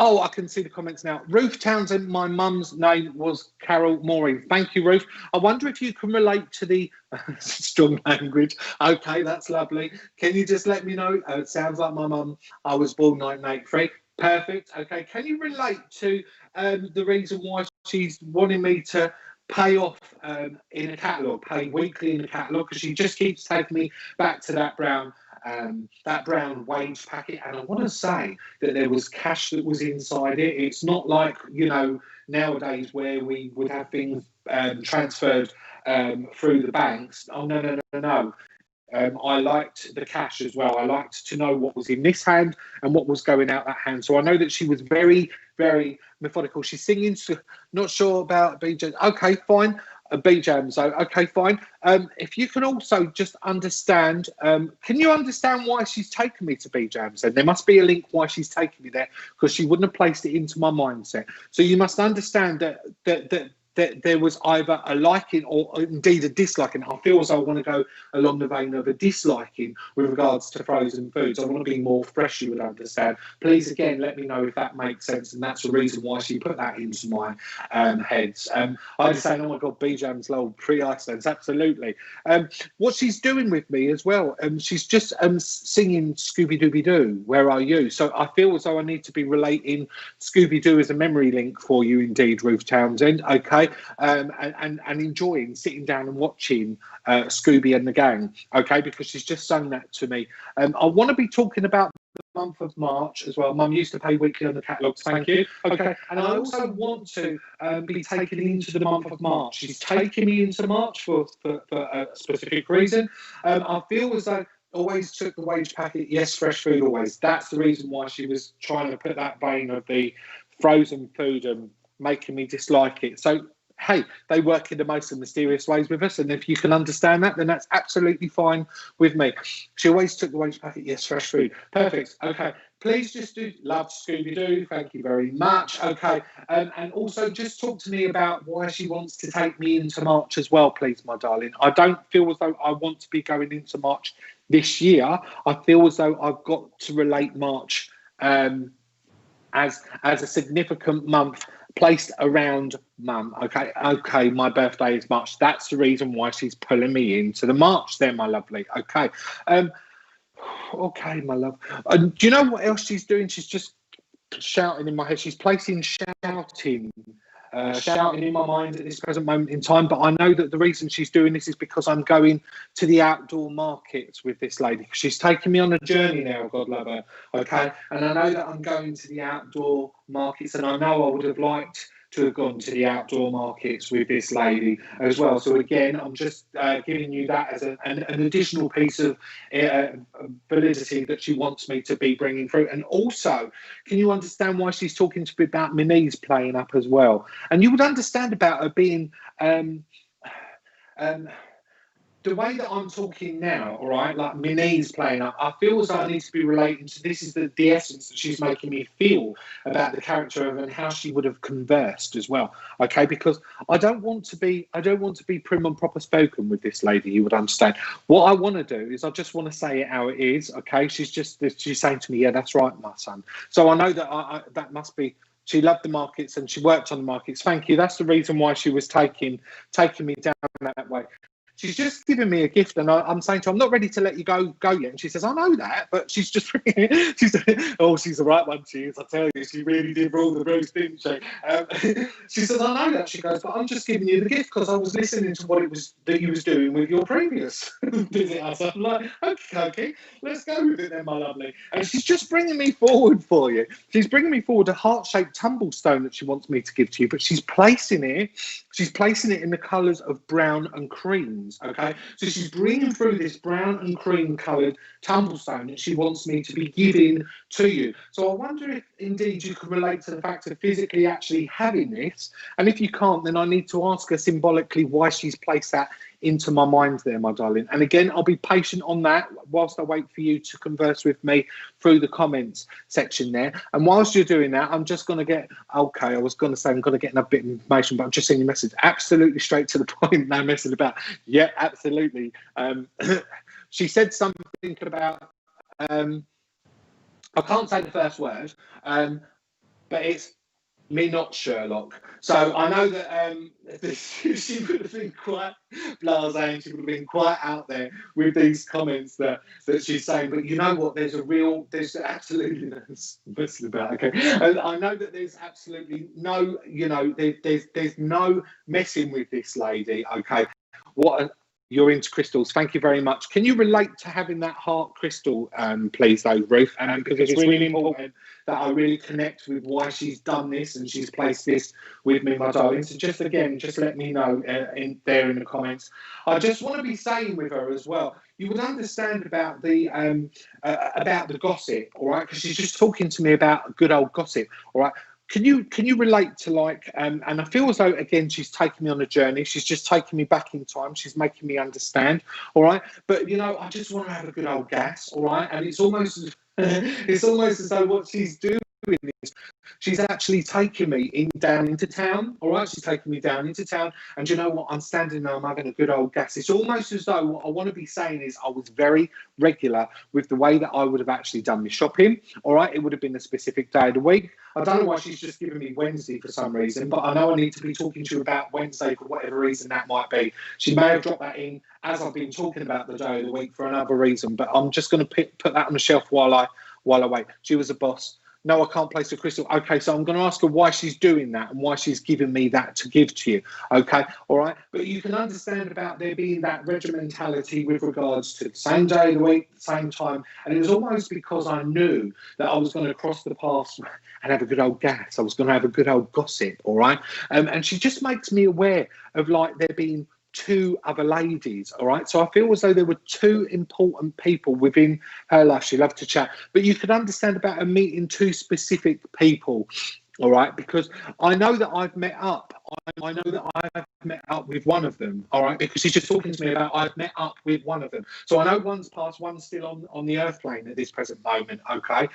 Oh, I can see the comments now. Ruth Townsend, my mum's name was Carol Maureen. Thank you, Ruth. I wonder if you can relate to the strong language. Okay, that's lovely. Can you just let me know? It sounds like my mum. I was born 1983. Perfect. Okay. Can you relate to the reason why she's wanting me to pay off in a catalogue, pay weekly in a catalogue? Because she just keeps taking me back to that brown wage packet, and I want to say that there was cash that was inside it. It's not like, you know, nowadays where we would have things transferred through the banks. Oh, no. I liked the cash as well. I liked to know what was in this hand and what was going out that hand. So I know that she was very, very methodical. She's singing, not sure about BJ. Okay, fine. B-Jams, so okay, fine. If you can also just understand, can you understand why she's taken me to B-Jams? And there must be a link why she's taken me there, because she wouldn't have placed it into my mindset. So you must understand that there was either a liking or indeed a disliking. I feel as though I want to go along the vein of a disliking with regards to frozen foods. I want to be more fresh, you would understand. Please, again, let me know if that makes sense, and that's the reason why she put that into my heads. I just saying, oh my God, B-Jams, lol, pre-Icelands, absolutely. What she's doing with me as well, she's just singing Scooby-Dooby-Doo, Where Are You? So I feel as though I need to be relating Scooby-Doo as a memory link for you, indeed, Ruth Townsend, okay? And enjoying sitting down and watching Scooby and the Gang, okay, because she's just sung that to me. I want to be talking about the month of March as well. Mum used to pay weekly on the catalogues, thank you. Okay, and I also want to be taken into the month of March. She's taking me into March for a specific reason. I feel as though always took the wage packet, yes, fresh food always. That's the reason why she was trying to put that vein of the frozen food and making me dislike it. So hey, they work in the most mysterious ways with us, and if you can understand that, then that's absolutely fine with me. She always took the wage packet, yes, fresh food. Perfect. Okay, please just do love Scooby-Doo. Thank you very much. Okay, and also just talk to me about why she wants to take me into March as well, please, my darling. I don't feel as though I want to be going into March this year. I feel as though I've got to relate March as a significant month placed around Mum. Okay, my birthday is March. That's the reason why she's pulling me into the March there, my lovely. Okay, okay, my love. Do you know what else she's doing? She's just shouting in my head. She's placing shouting in my mind at this present moment in time. But I know that the reason she's doing this is because I'm going to the outdoor markets with this lady. She's taking me on a journey now, God love her. Okay, and I know that I'm going to the outdoor markets, and I know I would have liked to have gone to the outdoor markets with this lady as well. So again, I'm just giving you that as an additional piece of validity that she wants me to be bringing through. And also, can you understand why she's talking to me about my knees playing up as well? And you would understand about her being the the way that I'm talking now, all right, like my knees playing up, I feel as though I need to be relating to this is the essence that she's making me feel about the character of and how she would have conversed as well. Okay, because I don't want to be prim and proper spoken with this lady, you would understand. What I want to do is I just want to say it how it is. Okay, she's saying to me, yeah, that's right, my son. So I know that that must be. She loved the markets and she worked on the markets. Thank you. That's the reason why she was taking me down that way. She's just given me a gift, and I'm saying to her, I'm not ready to let you go yet. And she says, I know that, but she's just she's the right one, she is. I tell you, she really did rule the roost, didn't she? She says, I know that. She goes, but I'm just giving you the gift because I was listening to what it was that you was doing with your previous visit. So I'm like, okay, let's go with it then, my lovely. And she's just bringing me forward for you. She's bringing me forward a heart-shaped tumblestone that she wants me to give to you, but she's placing it in the colours of brown and creams. Okay, so she's bringing through this brown and cream coloured tumblestone that she wants me to be giving to you. So I wonder if indeed you can relate to the fact of physically actually having this, and if you can't, then I need to ask her symbolically why she's placed that into my mind there, my darling. And again, I'll be patient on that whilst I wait for you to converse with me through the comments section there. And whilst you're doing that, I'm just going to get, okay, I was going to say I'm going to get a bit of information, but I'm just seeing your message. Absolutely straight to the point, no messing about. Yeah, absolutely. She said something about, I can't say the first word, but it's me not Sherlock. So I know that she would have been quite blasé and she would have been quite out there with these comments that she's saying. But you know what? There's absolutely messing about. Okay, and I know that there's absolutely no, there's no messing with this lady. Okay, you're into crystals. Thank you very much. Can you relate to having that heart crystal, please, though, Ruth? Because it's really important that I really connect with why she's done this and she's placed this with me, my darling. So just let me know in the comments. I just want to be saying with her as well. You would understand about the gossip, all right? Because she's just talking to me about good old gossip, all right? Can you relate to like and I feel as though again she's taking me on a journey. She's just taking me back in time. She's making me understand, all right. But I just want to have a good old gas, all right. And it's almost as though what she's doing is she's actually taking me down into town, all right. She's taking me down into town, and you know what? I'm standing there, I'm having a good old gas. It's almost as though what I want to be saying is I was very regular with the way that I would have actually done my shopping, all right. It would have been a specific day of the week. I don't know why she's just giving me Wednesday for some reason, but I know I need to be talking to you about Wednesday for whatever reason that might be. She may have dropped that in as I've been talking about the day of the week for another reason, but I'm just going to put that on the shelf while I wait. She was a boss. No, I can't place a crystal. Okay, so I'm going to ask her why she's doing that and why she's giving me that to give to you. Okay, all right. But you can understand about there being that regimentality with regards to the same day of the week, the same time. And it was almost because I knew that I was going to cross the path and have a good old gas. I was going to have a good old gossip, all right. And she just makes me aware of like there being two other ladies, all right. So I feel as though there were two important people within her life. She loved to chat, but you could understand about her meeting two specific people, all right, because I know that I've met up. I know that I've met up with one of them, all right, because she's just talking to me about I've met up with one of them. So I know one's passed, one's still on the earth plane at this present moment, okay.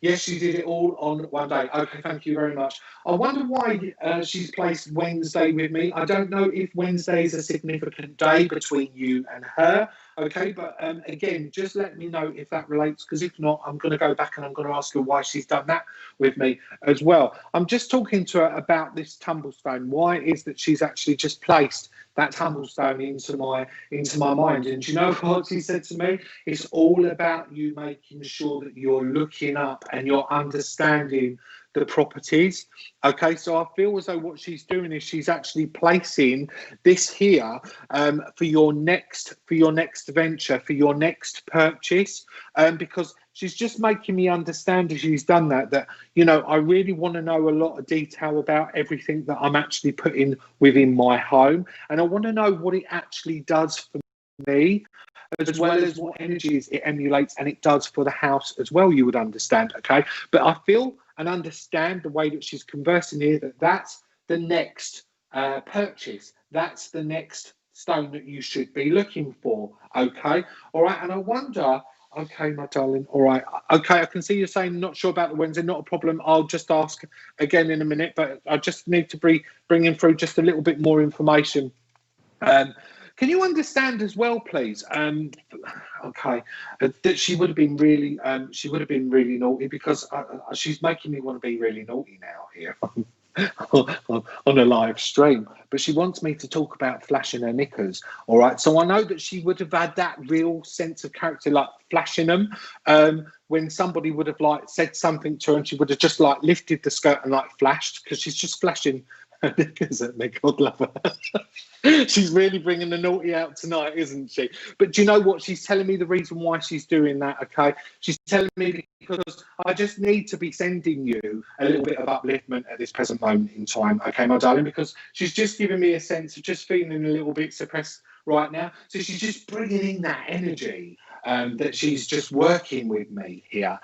Yes, she did it all on one day. Okay, thank you very much. I wonder why she's placed Wednesday with me. I don't know if Wednesday is a significant day between you and her. Okay, but again, just let me know if that relates, because if not, I'm going to go back and I'm going to ask her why she's done that with me as well. I'm just talking to her about this tumblestone. Why is that she's actually just placed that tumblestone into my mind? And do you know what she said to me? It's all about you making sure that you're looking up and you're understanding the properties. Okay, so I feel as though what she's doing is she's actually placing this here for your next venture, for your next purchase, because she's just making me understand as she's done that I really want to know a lot of detail about everything that I'm actually putting within my home, and I want to know what it actually does for me, as well as what energies it emulates and it does for the house as well, you would understand. Okay, but I feel and understand the way that she's conversing here, that's the next purchase, that's the next stone that you should be looking for. Okay, all right. And I wonder. Okay, my darling. All right. Okay, I can see you're saying not sure about the Wednesday. Not a problem. I'll just ask again in a minute, but I just need to bring in through just a little bit more information. Can you understand as well, please? Okay, that she would have been really, naughty because she's making me want to be really naughty now here on a live stream. But she wants me to talk about flashing her knickers. All right, so I know that she would have had that real sense of character, like flashing them. When somebody would have like said something to her, and she would have just like lifted the skirt and like flashed, because she's just flashing her knickers at me. God love her. She's really bringing the naughty out tonight, isn't she? But do you know what? She's telling me the reason why she's doing that, okay? She's telling me because I just need to be sending you a little bit of upliftment at this present moment in time, okay, my darling? Because she's just giving me a sense of just feeling a little bit suppressed right now. So she's just bringing in that energy that she's just working with me here,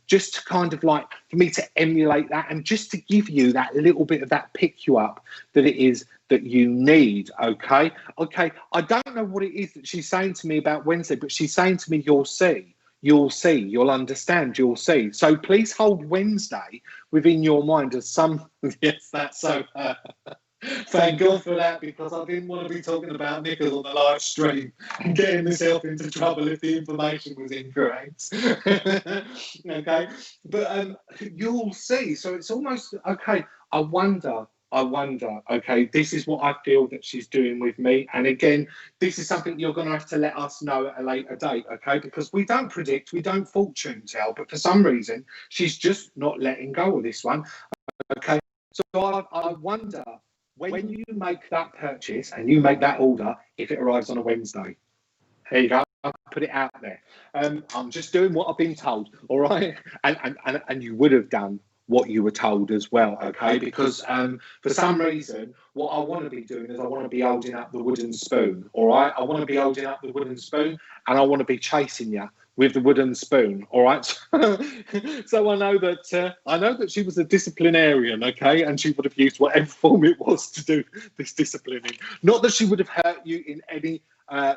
just to kind of like for me to emulate that and just to give you that little bit of that pick you up that it is that you need. Okay, I don't know what it is that she's saying to me about Wednesday, but she's saying to me, you'll see, you'll understand, you'll see. So please hold Wednesday within your mind as some yes, that's so thank God for that, because I didn't want to be talking about knickers on the live stream and getting myself into trouble if the information was incorrect. Okay, but you'll see. So it's almost okay. I wonder. Okay, this is what I feel that she's doing with me. And again, this is something you're going to have to let us know at a later date, okay? Because we don't predict, we don't fortune tell, but for some reason, she's just not letting go of this one, okay? So I wonder, when you make that purchase and you make that order, if it arrives on a Wednesday. There you go. I'll put it out there. I'm just doing what I've been told, all right? And you would have done what you were told as well, okay? Because for some reason, what I want to be doing is I want to be holding up the wooden spoon, all right? I want to be holding up the wooden spoon, and I want to be chasing you with the wooden spoon, all right? So I know that she was a disciplinarian, okay? And she would have used whatever form it was to do this disciplining. Not that she would have hurt you in any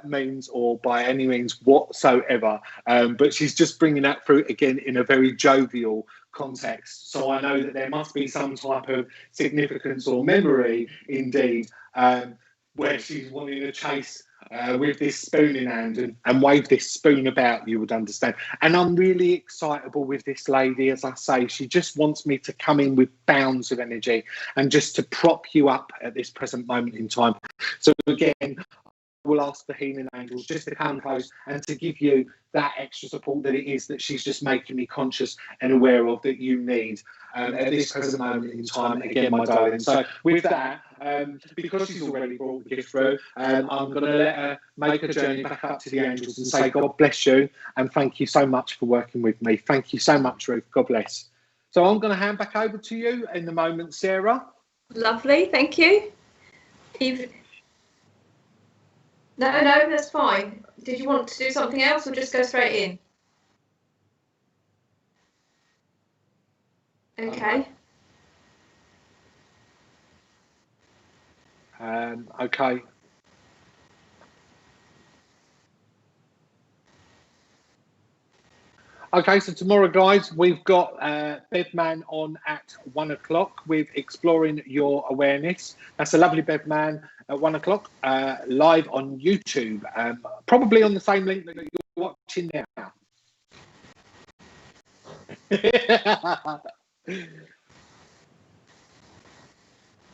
means or by any means whatsoever, but she's just bringing that through again in a very jovial context. So I know that there must be some type of significance or memory indeed, where she's wanting to chase with this spoon in hand and wave this spoon about, you would understand. And I'm really excitable with this lady. As I say, she just wants me to come in with bounds of energy and just to prop you up at this present moment in time. So again, we'll ask the healing angels just to come close and to give you that extra support that it is that she's just making me conscious and aware of that you need at this present moment in time, again, my darling. So with that, because she's already brought the gift through, I'm going to let her make a journey back up to the angels and say, God bless you, and thank you so much for working with me. Thank you so much, Ruth. God bless. So I'm going to hand back over to you in the moment, Sarah. Lovely, thank you. No, that's fine. Did you want to do something else or just go straight in? Okay. Okay. Okay, so tomorrow, guys, we've got Bevman on at 1 o'clock with Exploring Your Awareness. That's a lovely Bevman at 1 o'clock, live on YouTube, probably on the same link that you're watching now.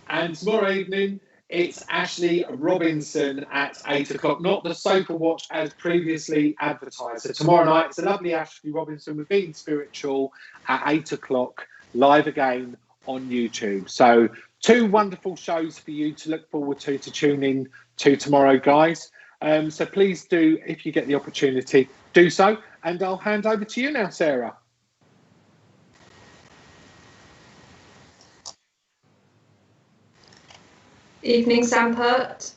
And tomorrow evening, it's Ashley Robinson at 8 o'clock, not the Sofa Watch as previously advertised. So tomorrow night, it's a lovely Ashley Robinson with Being Spiritual at 8 o'clock, live again on YouTube. So 2 wonderful shows for you to look forward to tune in to tomorrow, guys. So please do, if you get the opportunity, do so. And I'll hand over to you now, Sarah. Evening, Sampert.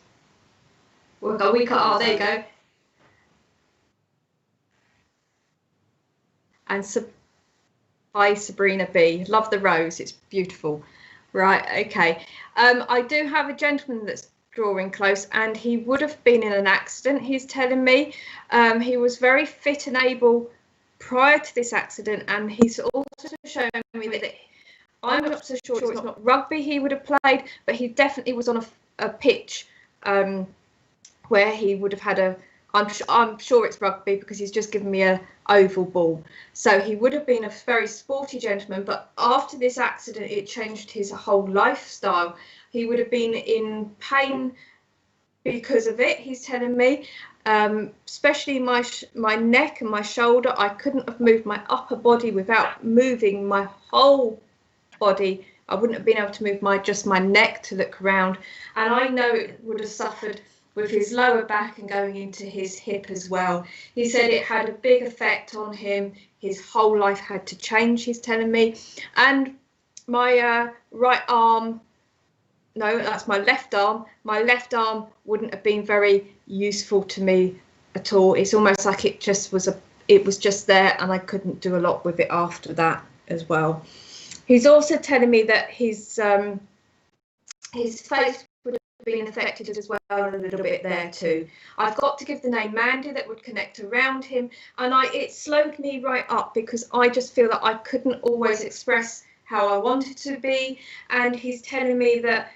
We cut. Oh, there you go. And hi, Sabrina B. Love the rose. It's beautiful. Right. Okay. I do have a gentleman that's drawing close, and he would have been in an accident, he's telling me. He was very fit and able prior to this accident, and he's also shown me that I'm not so sure it's not rugby he would have played, but he definitely was on a pitch where he would have had I'm sure it's rugby because he's just given me a oval ball. So he would have been a very sporty gentleman, but after this accident, it changed his whole lifestyle. He would have been in pain because of it, he's telling me, especially my neck and my shoulder. I couldn't have moved my upper body without moving my whole body. I wouldn't have been able to move just my neck to look around, and I know it would have suffered with his lower back and going into his hip as well. He said it had a big effect on him. His whole life had to change, he's telling me. And my right arm, no, that's my left arm. My left arm wouldn't have been very useful to me at all. It's almost like it was just there, and I couldn't do a lot with it after that as well. He's also telling me that his face would have been affected as well a little bit there too. I've got to give the name Mandy that would connect around him, and it slowed me right up because I just feel that I couldn't always express how I wanted to be. And he's telling me that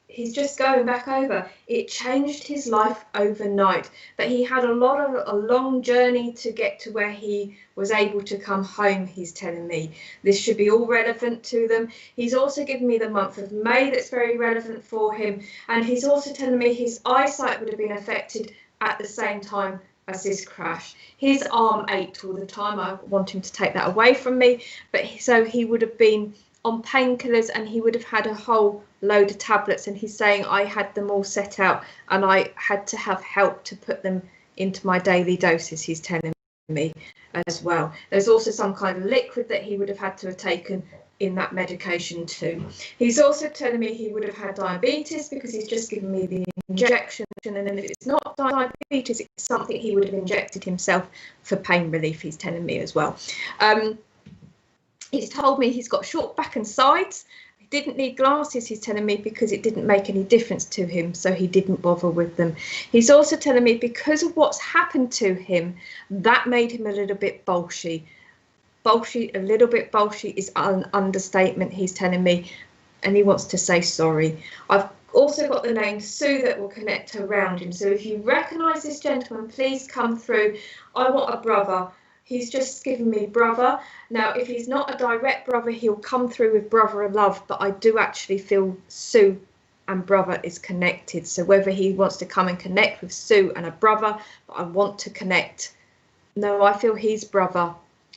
he's just going back over. It changed his life overnight. That he had a long journey to get to where he was able to come home, he's telling me. This should be all relevant to them. He's also given me the month of May that's very relevant for him. And he's also telling me his eyesight would have been affected at the same time as this crash. His arm ached all the time. I want him to take that away from me. But so he would have been on painkillers, and he would have had a whole load of tablets, and he's saying I had them all set out and I had to have help to put them into my daily doses, he's telling me as well. There's also some kind of liquid that he would have had to have taken in that medication too. He's also telling me he would have had diabetes because he's just given me the injection, and then if it's not diabetes, it's something he would have injected himself for pain relief, he's telling me as well. He's told me he's got short back and sides. He didn't need glasses, he's telling me, because it didn't make any difference to him, so he didn't bother with them. He's also telling me because of what's happened to him, that made him a little bit bolshy. A little bit bolshy is an understatement, he's telling me, and he wants to say sorry. I've also got the name Sue that will connect around him, so if you recognise this gentleman, please come through. I want a brother. He's just given me brother. Now, if he's not a direct brother, he'll come through with brother of love, but I do actually feel Sue and brother is connected. So whether he wants to come and connect with Sue and a brother, but I want to connect. No, I feel he's brother.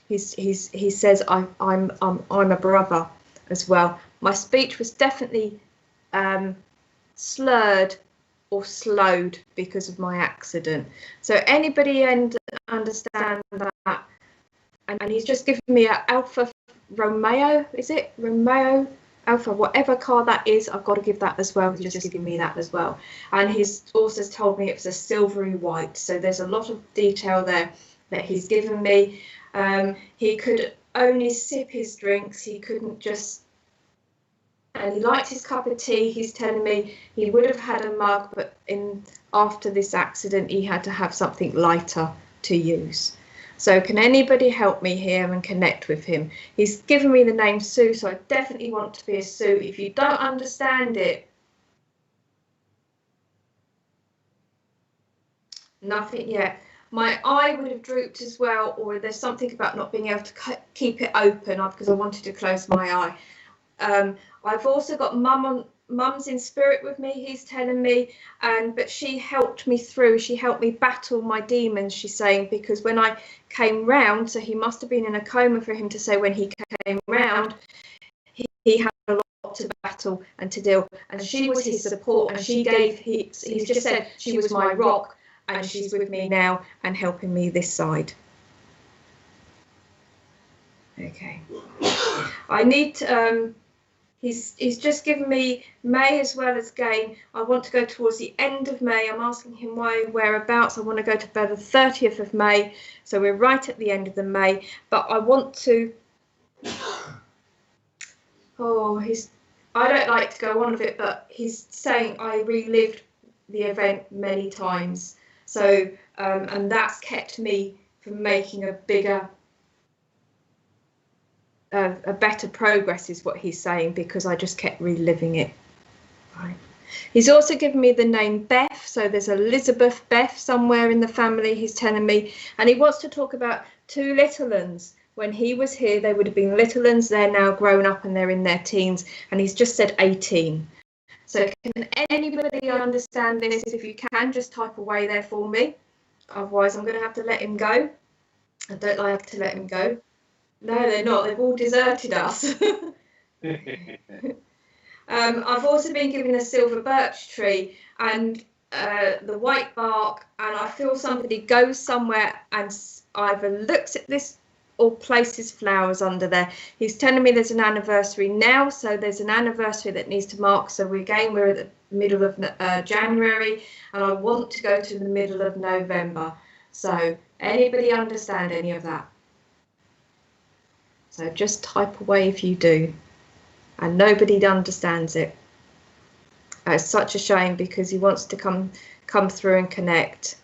He says I'm a brother as well. My speech was definitely slurred or slowed because of my accident. So anybody understand that? And he's just given me a Alfa Romeo, is it? Romeo Alpha, whatever car that is, I've got to give that as well. He's just giving me that as well. And he's also told me it was a silvery white. So there's a lot of detail there that he's given me. He could only sip his drinks. He couldn't just, and he liked his cup of tea. He's telling me he would have had a mug, but after this accident, he had to have something lighter to use. So can anybody help me here and connect with him? He's given me the name Sue, so I definitely want to be a Sue. If you don't understand it, nothing yet. My eye would have drooped as well, or there's something about not being able to keep it open because I wanted to close my eye. I've also got Mum's in spirit with me, he's telling me, but she helped me through. She helped me battle my demons, she's saying, because when I came round, so he must have been in a coma for him to say when he came round, he had a lot to battle and to deal, and she was his support, and he's just said she was my rock, and she's with me now and helping me this side. Okay. I need he's just given me May as well as Gain. I want to go towards the end of May. I'm asking him whereabouts. I want to go to about the 30th of May. So we're right at the end of the May. But I want to. Oh, I don't like to go on with it, but he's saying I relived the event many times. So, and that's kept me from making a better progress, is what he's saying, because I just kept reliving it. Right. He's also given me the name Beth, so there's Elizabeth Beth somewhere in the family, he's telling me, and he wants to talk about two little uns. When he was here, they would have been little uns. They're now grown up and they're in their teens, and he's just said 18. So can anybody understand this? If you can, just type away there for me. Otherwise, I'm going to have to let him go. I don't like to let him go. No, they're not. They've all deserted us. I've also been given a silver birch tree and the white bark, and I feel somebody goes somewhere and either looks at this or places flowers under there. He's telling me there's an anniversary now, so there's an anniversary that needs to mark. So we're at the middle of January, and I want to go to the middle of November. So anybody understand any of that? So just type away if you do. And nobody understands it. It's such a shame, because he wants to come through and connect.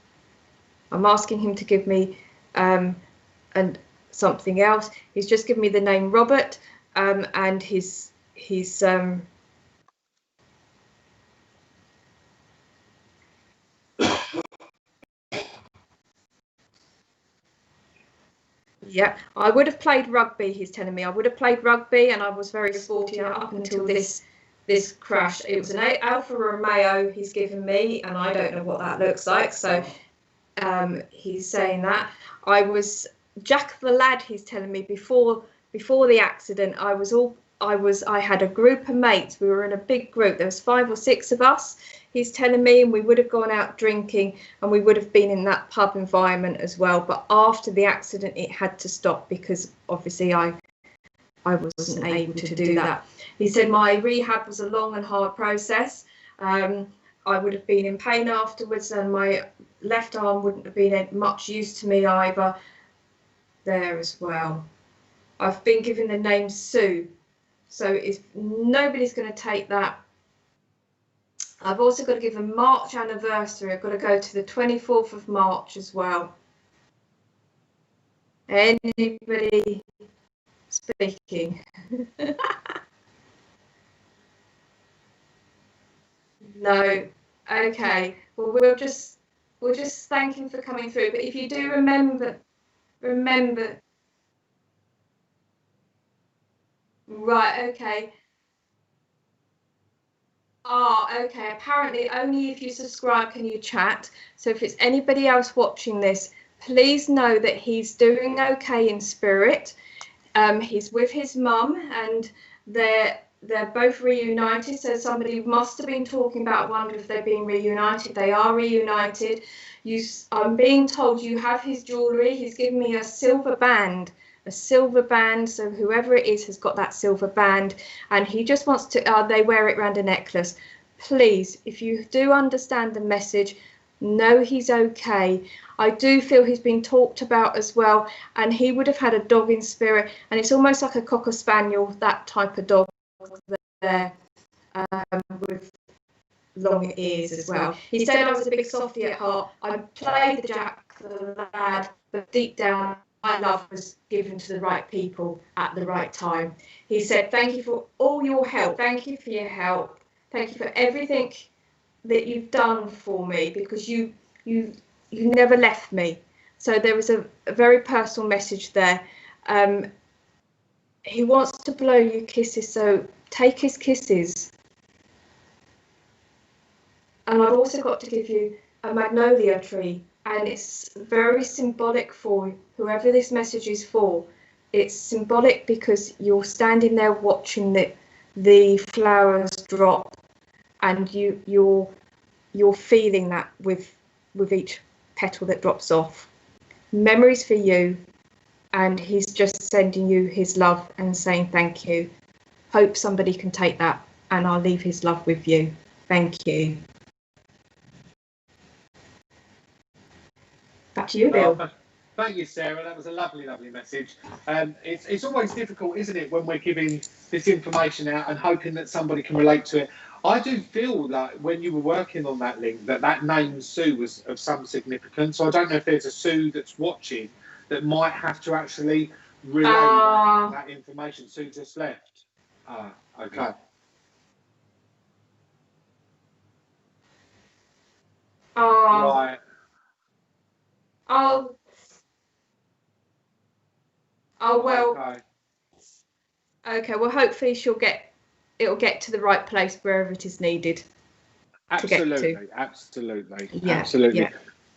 I'm asking him to give me something else. He's just given me the name Robert, and his yeah, I would have played rugby, he's telling me. I would have played rugby, and I was very sporty up until this crash. It was an Alfa Romeo he's given me, and I don't know what that looks like. So he's saying that. I was Jack the lad, he's telling me, before the accident, I had a group of mates. We were in a big group. There was 5 or 6 of us, he's telling me, and we would have gone out drinking, and we would have been in that pub environment as well. But after the accident, it had to stop, because obviously I wasn't able to do that. He said my rehab was a long and hard process. I would have been in pain afterwards, and my left arm wouldn't have been much use to me either there as well. I've been given the name Sue, so if nobody's going to take that. I've also got to give a March anniversary. I've got to go to the 24th of March as well. Anybody speaking? No. Okay. Well, we'll just thank him for coming through. But if you do remember. Right. Okay. Okay. Apparently, only if you subscribe can you chat. So if it's anybody else watching this, please know that he's doing okay in spirit. He's with his mum, and they're both reunited. So somebody must have been talking about, wonder if they're being reunited. They are reunited. I'm being told you have his jewellery. He's given me a silver band. So whoever it is has got that silver band, and he just wants to, they wear it around a necklace. Please, if you do understand the message, know he's okay. I do feel he's been talked about as well, and he would have had a dog in spirit, and it's almost like a cocker spaniel, that type of dog there, with long ears as well. He said I was a big softie at heart. I played the Jack the lad, but deep down my love was given to the right people at the right time. He said, thank you for all your help. Thank you for your help. Thank you for everything that you've done for me, because you never left me. So there was a very personal message there. He wants to blow you kisses, so take his kisses. And I've also got to give you a magnolia tree, and it's very symbolic for whoever this message is for. It's symbolic because you're standing there watching the flowers drop, and you're feeling that with each petal that drops off. Memories for you, and he's just sending you his love and saying thank you. Hope somebody can take that, and I'll leave his love with you. Thank you. Back to you, Bill. Thank you, Sarah. That was a lovely, lovely message. It's always difficult, isn't it, when we're giving this information out and hoping that somebody can relate to it. I do feel like when you were working on that link, that name Sue was of some significance. So I don't know if there's a Sue that's watching that might have to actually relay that information. Sue just left. Okay. Right. Oh well. Okay. Well, hopefully it'll get to the right place wherever it is needed. Absolutely. To get to. Absolutely. Yeah, absolutely. Yeah.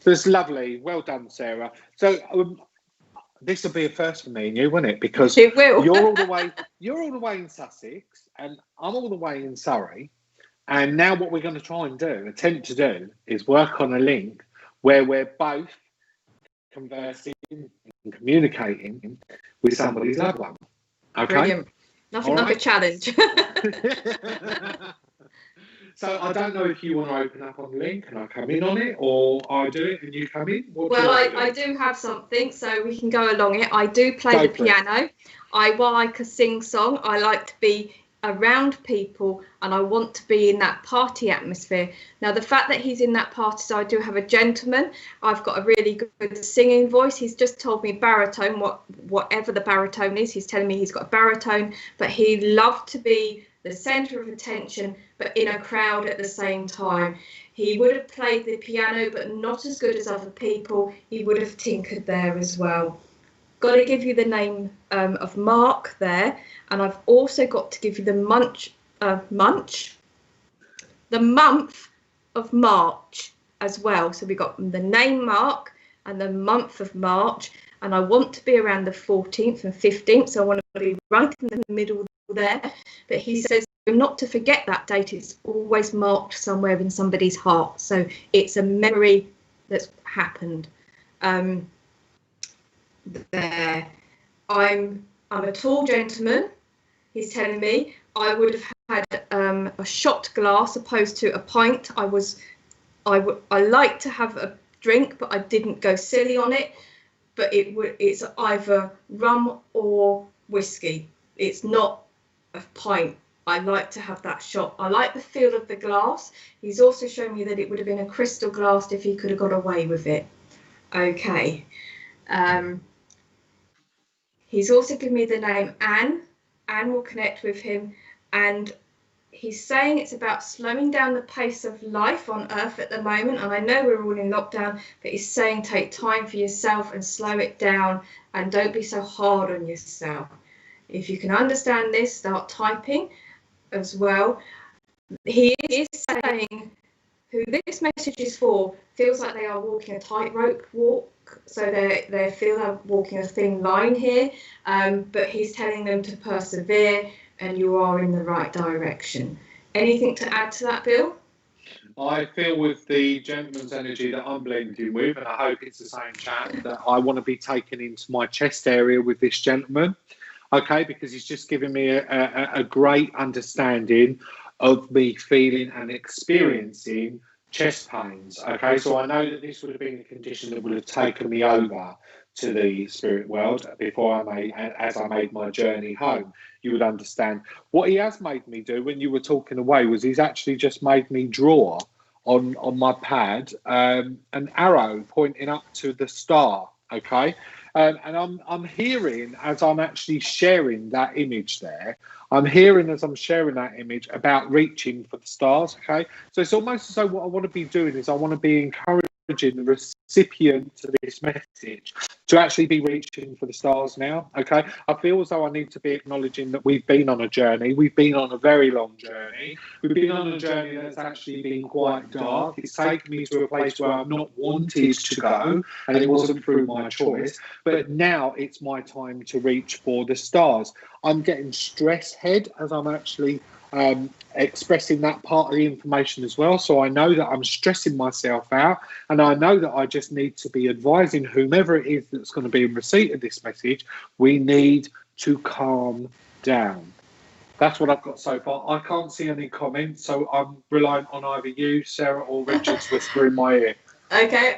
That's lovely. Well done, Sarah. So this will be a first for me and you, won't it? Because it will. you're all the way in Sussex, and I'm all the way in Surrey. And now what we're going to try and attempt to do, is work on a link where we're both conversing and communicating with somebody's loved one. Okay. Brilliant. Nothing like a challenge. So I don't know if you want to open up on the link and I come in on it, or I do it and you come in. Well, I do have something, so we can go along it. I do play the piano. I like a sing-song. I like to be around people, and I want to be in that party atmosphere. Now, the fact that he's in that party, so I do have a gentleman. I've got a really good singing voice. He's just told me baritone, whatever the baritone is. He's telling me he's got a baritone, but he'd love to be the centre of attention, but in a crowd at the same time. He would have played the piano, but not as good as other people. He would have tinkered there as well. Got to give you the name of Mark there, and I've also got to give you the month of March as well. So we got the name Mark and the month of March, and I want to be around the 14th and 15th, so I want to be right in the middle there. But he says not to forget that date. It's always marked somewhere in somebody's heart, so it's a memory that's happened. There, I'm a tall gentleman. He's telling me I would have had a shot glass opposed to a pint. I like to have a drink, but I didn't go silly on it. But it's either rum or whiskey. It's not a pint. I like to have that shot. I like the feel of the glass. He's also shown me that it would have been a crystal glass if he could have got away with it. Okay. He's also given me the name Anne. Anne will connect with him, and he's saying it's about slowing down the pace of life on Earth at the moment. And I know we're all in lockdown, but he's saying take time for yourself and slow it down, and don't be so hard on yourself. If you can understand this, start typing as well. He is saying who this message is for feels like they are walking a tightrope walk, so they feel they're walking a thin line here, but he's telling them to persevere, and you are in the right direction. Anything to add to that, Bill? I feel with the gentleman's energy that I'm blending with, and I hope it's the same chap, that I want to be taken into my chest area with this gentleman, okay, because he's just given me a great understanding of me feeling and experiencing chest pains. Okay, so I know that this would have been a condition that would have taken me over to the spirit world before as I made my journey home. You would understand. What he has made me do when you were talking away was he's actually just made me draw on my pad an arrow pointing up to the star. Okay. And I'm hearing, as I'm actually sharing that image there, I'm hearing as I'm sharing that image about reaching for the stars, okay? So it's almost as though what I want to be doing is I want to be encouraging the recipient to this message to actually be reaching for the stars now, okay? I feel as though I need to be acknowledging that we've been on a journey. We've been on a very long journey. We've been on a journey that's actually been quite dark. It's taken me to a place where I've not wanted to go, and it wasn't through my choice. But now it's my time to reach for the stars. I'm getting stress head as I'm actually expressing that part of the information as well. So I know that I'm stressing myself out, and I know that I just need to be advising whomever it is that's going to be in receipt of this message, we need to calm down. That's what I've got so far. I can't see any comments, so I'm relying on either you, Sarah, or Richard's whisper in my ear. Okay,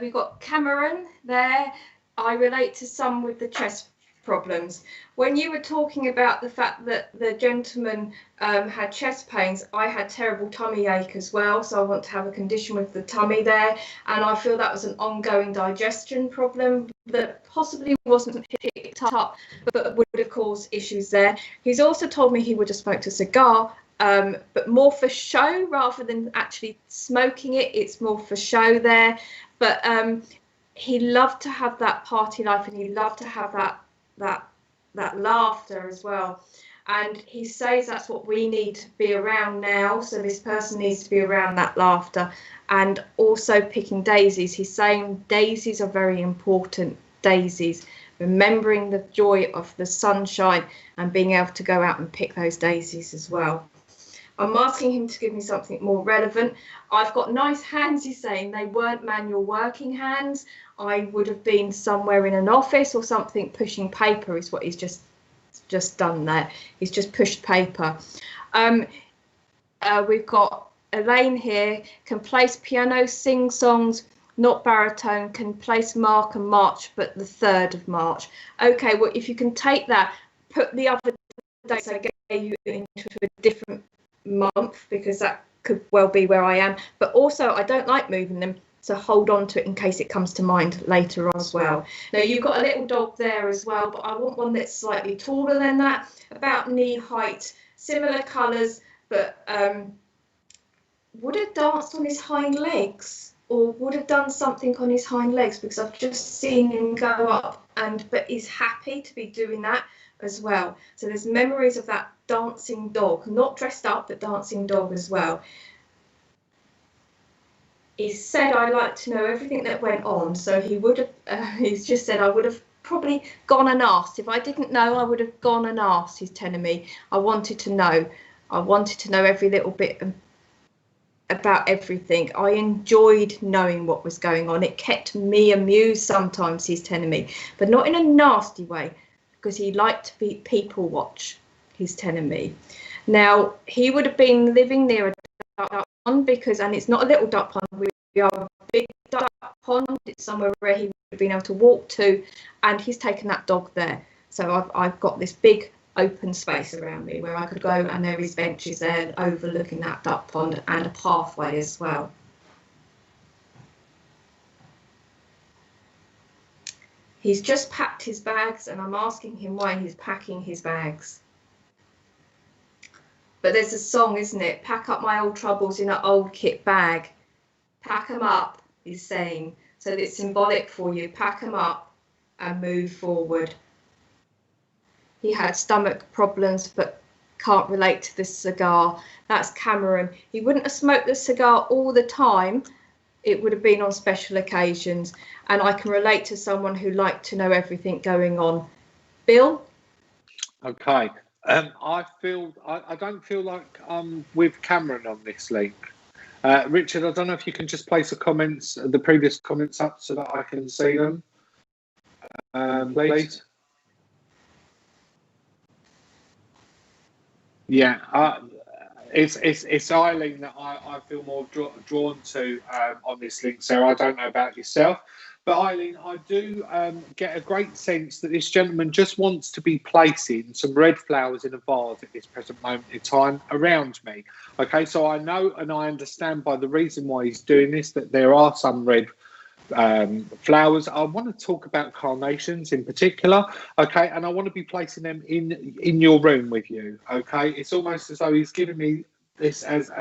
We've got Cameron there. I relate to some with the chest problems. When you were talking about the fact that the gentleman had chest pains, I had terrible tummy ache as well. So I want to have a condition with the tummy there. And I feel that was an ongoing digestion problem that possibly wasn't picked up, but would have caused issues there. He's also told me he would have smoked a cigar, but more for show rather than actually smoking it. It's more for show there. But he loved to have that party life, and he loved to have that laughter as well. And he says that's what we need to be around now. So this person needs to be around that laughter, and also picking daisies. He's saying daisies are very important. Daisies, remembering the joy of the sunshine and being able to go out and pick those daisies as well. I'm asking him to give me something more relevant. I've got nice hands, he's saying. They weren't manual working hands. I would have been somewhere in an office or something pushing paper is what he's just done there. He's just pushed paper. We've got Elaine here, can place piano, sing songs, not baritone, can place mark and march, but the 3rd of March. Okay, well, if you can take that, put the other dates I gave you into a different month, because that could well be where I am. But also, I don't like moving them, so hold on to it in case it comes to mind later on as well. Now, you've got a little dog there as well, but I want one that's slightly taller than that, about knee height, similar colours, but would have danced on his hind legs, or would have done something on his hind legs, because I've just seen him go up, but he's happy to be doing that as well. So there's memories of that dancing dog, not dressed up, but dancing dog as well. He said, I'd like to know everything that went on. So he would have, he's just said, I would have probably gone and asked. If I didn't know, I would have gone and asked, he's telling me. I wanted to know. I wanted to know every little bit about everything. I enjoyed knowing what was going on. It kept me amused sometimes, he's telling me, but not in a nasty way, because he liked to be people watch, he's telling me. Now, he would have been living near a duck pond, because, and it's not a little duck pond, we are a big duck pond, it's somewhere where he would have been able to walk to, and he's taken that dog there. So I've got this big open space around me where I could go, and there is benches there overlooking that duck pond, and a pathway as well. He's just packed his bags, and I'm asking him why he's packing his bags. But there's a song, isn't it? Pack up my old troubles in an old kit bag. Pack them up, he's saying. So it's symbolic for you. Pack them up and move forward. He had stomach problems, but can't relate to the cigar. That's Cameron. He wouldn't have smoked the cigar all the time. It would have been on special occasions. And I can relate to someone who liked to know everything going on. Bill? Okay. I don't feel like I'm with Cameron on this link. Richard, I don't know if you can just place the previous comments up so that I can see them. Please. Yeah, it's Eileen that I feel more drawn to on this link, Sarah. I don't know about yourself, but Eileen, I do get a great sense that this gentleman just wants to be placing some red flowers in a vase at this present moment in time around me. Okay, so I know and I understand by the reason why he's doing this that there are some red flowers. I want to talk about carnations in particular, okay, and I want to be placing them in your room with you, okay. It's almost as though he's giving me this as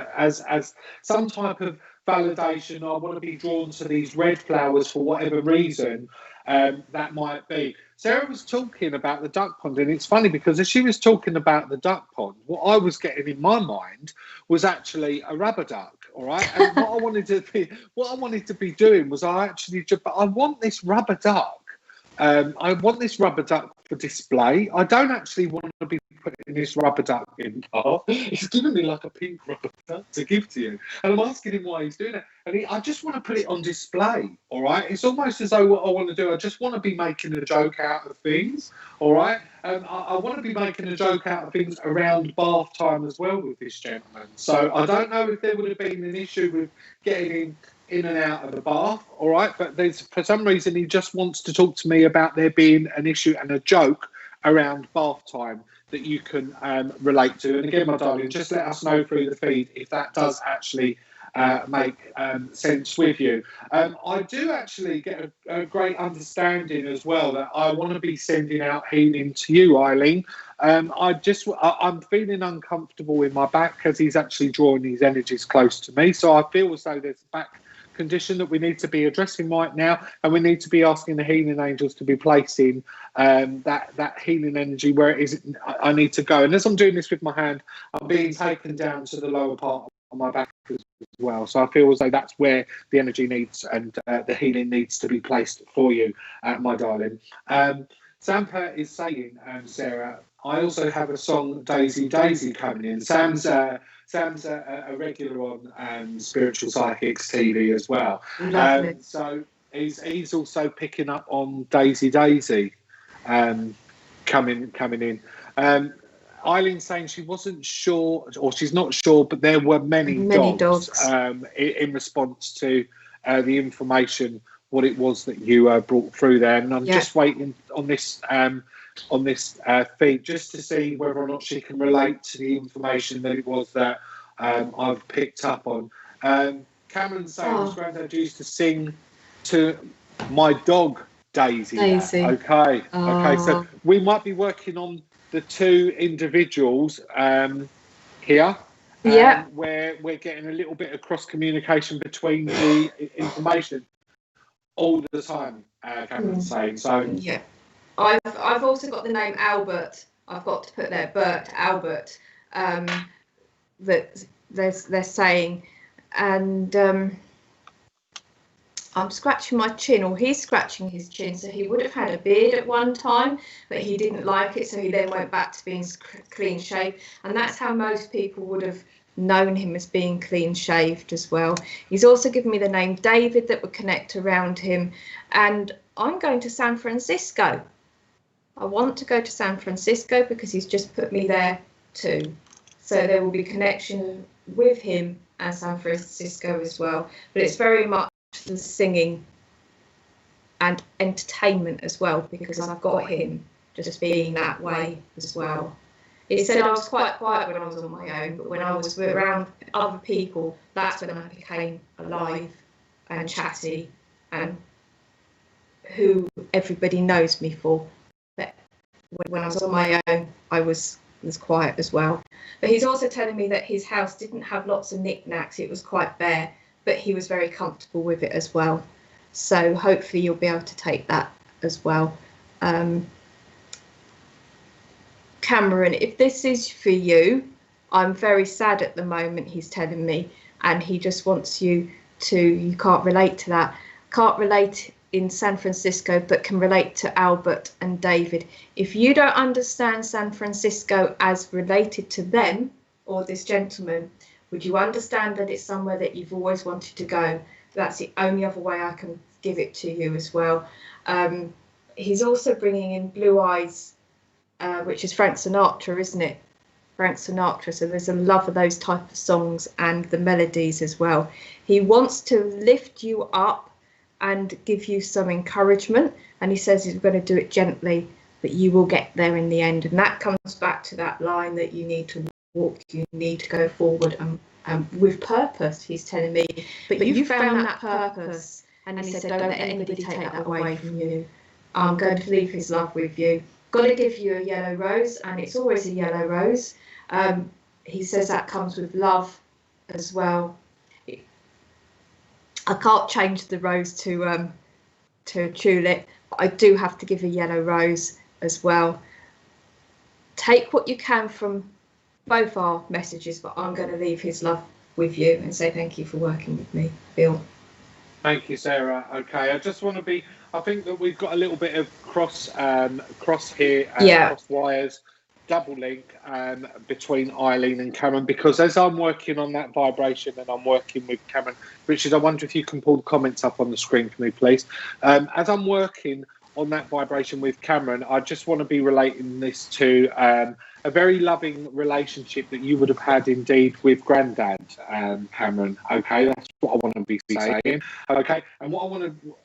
some type of validation. I want to be drawn to these red flowers for whatever reason that might be. Sarah was talking about the duck pond, and it's funny because as she was talking about the duck pond, what I was getting in my mind was actually a rubber duck. All right, and what I wanted to be doing was I want this rubber duck. I want this rubber duck for display. I don't actually want to be putting this rubber duck in. He's giving me like a pink rubber duck to give to you, and I'm asking him why he's doing it. I just want to put it on display, all right? It's almost as though what I want to do, I just want to be making a joke out of things, all right? I want to be making a joke out of things around bath time as well with this gentleman. So I don't know if there would have been an issue with getting in and out of the bath, all right? But there's, for some reason, he just wants to talk to me about there being an issue and a joke around bath time that you can relate to. And again, my darling, just let us know through the feed if that does actually make sense with you. I do actually get a great understanding as well that I want to be sending out healing to you, Eileen. I'm feeling uncomfortable in my back because he's actually drawing these energies close to me. So I feel as though there's a back condition that we need to be addressing right now, and we need to be asking the healing angels to be placing that healing energy where it is I need to go. And as I'm doing this with my hand, I'm being taken down to the lower part of my back as well. So I feel as though that's where the energy needs and the healing needs to be placed for you, my darling. Sampa is saying, Sarah, I also have a song Daisy Daisy coming in. Sam's a regular on Spiritual Psychics TV as well. So he's also picking up on Daisy Daisy coming in. Eileen saying she wasn't sure, or she's not sure, but there were many dogs. In response to the information, what it was that you brought through there. And I'm just waiting on this feed just to see whether or not she can relate to the information that it was that I've picked up on. Cameron saying his granddad used to sing to my dog Daisy. Okay, so we might be working on the two individuals here. Where we're getting a little bit of cross communication between the information all the time. Cameron's saying so. Yeah. I've also got the name Albert. I've got to put there, Bert Albert. That they're saying, and I'm scratching my chin, or he's scratching his chin. So he would have had a beard at one time, but he didn't like it, so he then went back to being clean shaved, and that's how most people would have known him, as being clean shaved as well. He's also given me the name David that would connect around him, and I'm going to San Francisco. I want to go to San Francisco because he's just put me there too. So there will be connection with him and San Francisco as well. But it's very much the singing and entertainment as well, because I've got him just being that way as well. He said I was quite quiet when I was on my own, but when I was around other people, that's when I became alive and chatty and who everybody knows me for. But when I was on my own, I was quiet as well. But he's also telling me that his house didn't have lots of knickknacks. It was quite bare, but he was very comfortable with it as well. So hopefully you'll be able to take that as well. Cameron, if this is for you, I'm very sad at the moment, he's telling me, and he just wants you can't relate to that. Can't relate in San Francisco, but can relate to Albert and David. If you don't understand San Francisco as related to them or this gentleman, would you understand that it's somewhere that you've always wanted to go? That's the only other way I can give it to you as well. He's also bringing in Blue Eyes, which is Frank Sinatra, isn't it? Frank Sinatra. So there's a love of those type of songs and the melodies as well. He wants to lift you up and give you some encouragement, and he says he's going to do it gently, but you will get there in the end. And that comes back to that line that you need to walk, you need to go forward and with purpose, he's telling me. But you found that purpose, and he said, don't let anybody take that away from you. I'm going to leave his love with you. Got to give you a yellow rose, and it's always a yellow rose. He says that comes with love as well. I can't change the rose to a tulip, but I do have to give a yellow rose as well. Take what you can from both our messages, but I'm going to leave his love with you and say thank you for working with me, Bill. Thank you, Sarah. Okay, I just want to I think that we've got a little bit of cross here, cross wires. double link between Eileen and Cameron, because as I'm working on that vibration and I'm working with Cameron, Richard, I wonder if you can pull the comments up on the screen for me, please. As I'm working on that vibration with Cameron, I just want to be relating this to a very loving relationship that you would have had indeed with Grandad, Cameron. Okay, that's what I want to be saying. Okay, and what I want to.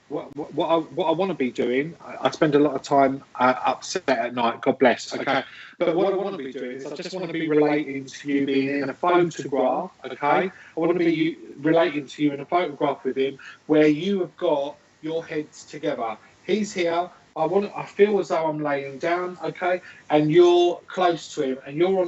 What I want to be doing, I spend a lot of time upset at night, God bless, okay? But what I want to be doing is I just want to be relating to you being in a photograph, okay? I want to be relating to you in a photograph with him where you have got your heads together. He's here. I feel as though I'm laying down, okay? And you're close to him and you're on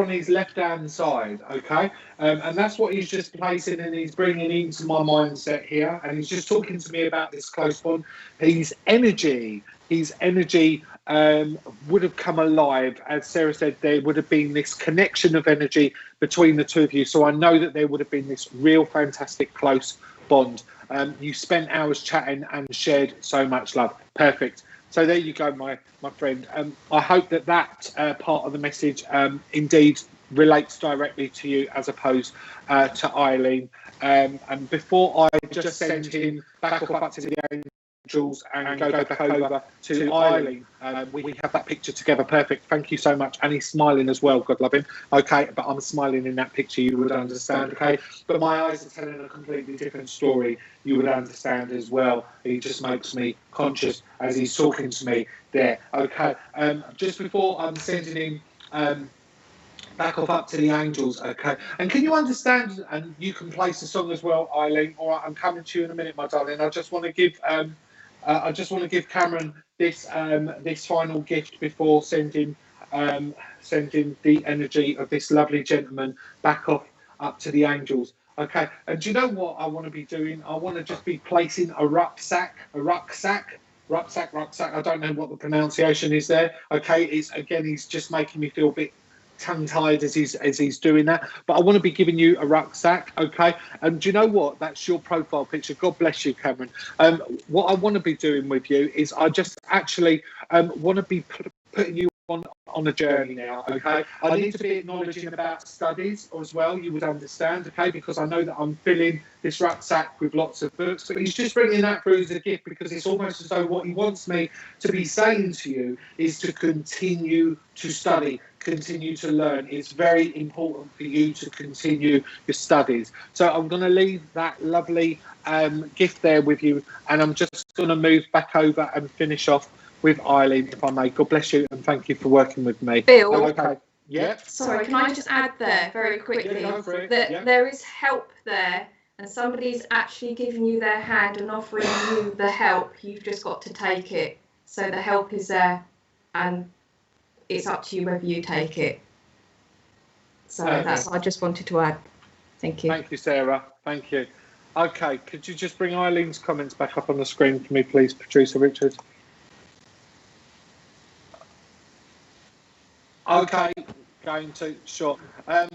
his left-hand side, okay? And that's what he's just placing and he's bringing into my mindset here. And he's just talking to me about this close bond. His energy would have come alive. As Sarah said, there would have been this connection of energy between the two of you. So I know that there would have been this real fantastic close bond. You spent hours chatting and shared so much love. Perfect. So there you go, my friend. I hope that part of the message indeed relates directly to you as opposed to Eileen. And before I just send him back up to the angels and go back over to Eileen, we have that picture together. Perfect. Thank you so much. And he's smiling as well. God love him. Okay, but I'm smiling in that picture. You would understand. Okay, but my eyes are telling a completely different story. You would understand as well. He just makes me conscious as he's talking to me there. Okay, just before I'm sending him back off up to the angels. Okay, and can you understand? And you can place the song as well, Eileen. All right, I'm coming to you in a minute, my darling. I just want to give Cameron this final gift before sending the energy of this lovely gentleman back off up to the angels. Okay, and do you know what I want to be doing? I want to just be placing a rucksack. I don't know what the pronunciation is there. Okay, he's just making me feel a bit tongue-tied as he's doing that. But I want to be giving you a rucksack, okay? And do you know what? That's your profile picture. God bless you, Cameron. What I want to be doing with you is I just actually want to be putting you on a journey now, okay? I need to be acknowledging about studies as well, you would understand, okay? Because I know that I'm filling this rucksack with lots of books, but he's just bringing that through as a gift because it's almost as though what he wants me to be saying to you is to continue to study, continue to learn. It's very important for you to continue your studies. So I'm going to leave that lovely gift there with you, and I'm just going to move back over and finish off with Eileen, if I may. God bless you, and thank you for working with me. Bill. Okay. Yeah. Sorry, can I just add there very quickly that there is help there, and somebody's actually giving you their hand and offering you the help. You've just got to take it. So the help is there, and it's up to you whether you take it. So that's what I just wanted to add. Thank you. Thank you, Sarah. Thank you. Okay, could you just bring Eileen's comments back up on the screen for me, please, Producer Richard? Okay, going to, sure. I've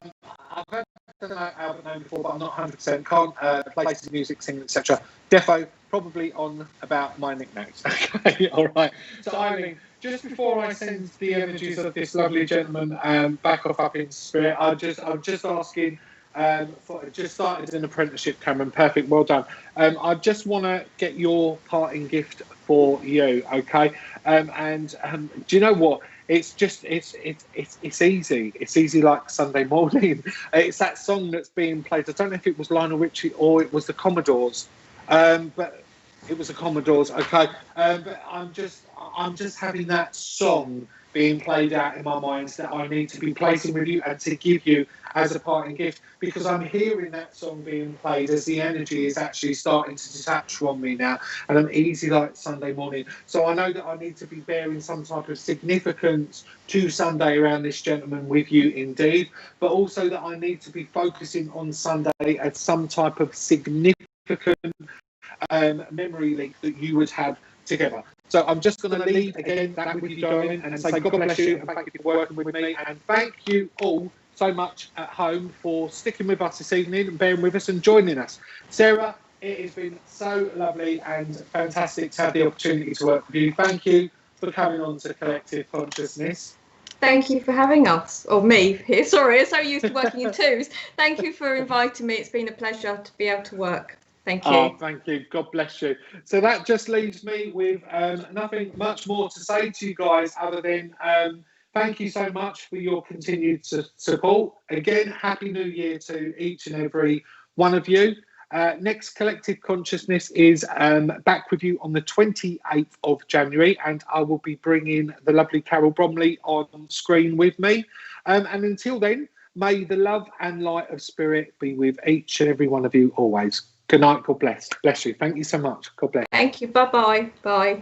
heard the Albert name before, but I'm not 100%. Can't place the music, sing, etc. Defo, probably on about my nicknames. Okay, all right. So, Eileen, just before I send the energies of this lovely gentleman back off up in spirit, I'm just asking. Just started an apprenticeship, Cameron. Perfect, well done. I just want to get your parting gift for you, okay? And do you know what? It's just it's easy. It's easy like Sunday morning. It's that song that's being played. I don't know if it was Lionel Richie or it was the Commodores, but it was the Commodores. Okay, but I'm just having that song being played out in my mind that I need to be placing with you and to give you as a parting gift, because I'm hearing that song being played as the energy is actually starting to detach from me now, and I'm easy like Sunday morning. So I know that I need to be bearing some type of significance to Sunday around this gentleman with you indeed, but also that I need to be focusing on Sunday as some type of significant memory link that you would have together. So I'm just going to leave again that with you, darling, and say God bless you and thank you for working with me, and thank you all so much at home for sticking with us this evening and bearing with us and joining us. Sarah, it has been so lovely and fantastic to have the opportunity to work with you. Thank you for coming on to Collective Consciousness. Thank you for having us, or me here. Sorry, I'm so used to working in twos. Thank you for inviting me. It's been a pleasure to be able to work. Thank you. Oh, thank you. God bless you. So that just leaves me with nothing much more to say to you guys other than thank you so much for your continued support. Again, Happy New Year to each and every one of you. Next Collective Consciousness is back with you on the 28th of January, and I will be bringing the lovely Carol Bromley on screen with me. And until then, may the love and light of spirit be with each and every one of you always. Good night. God bless. Bless you. Thank you so much. God bless. Thank you. Bye-bye. Bye.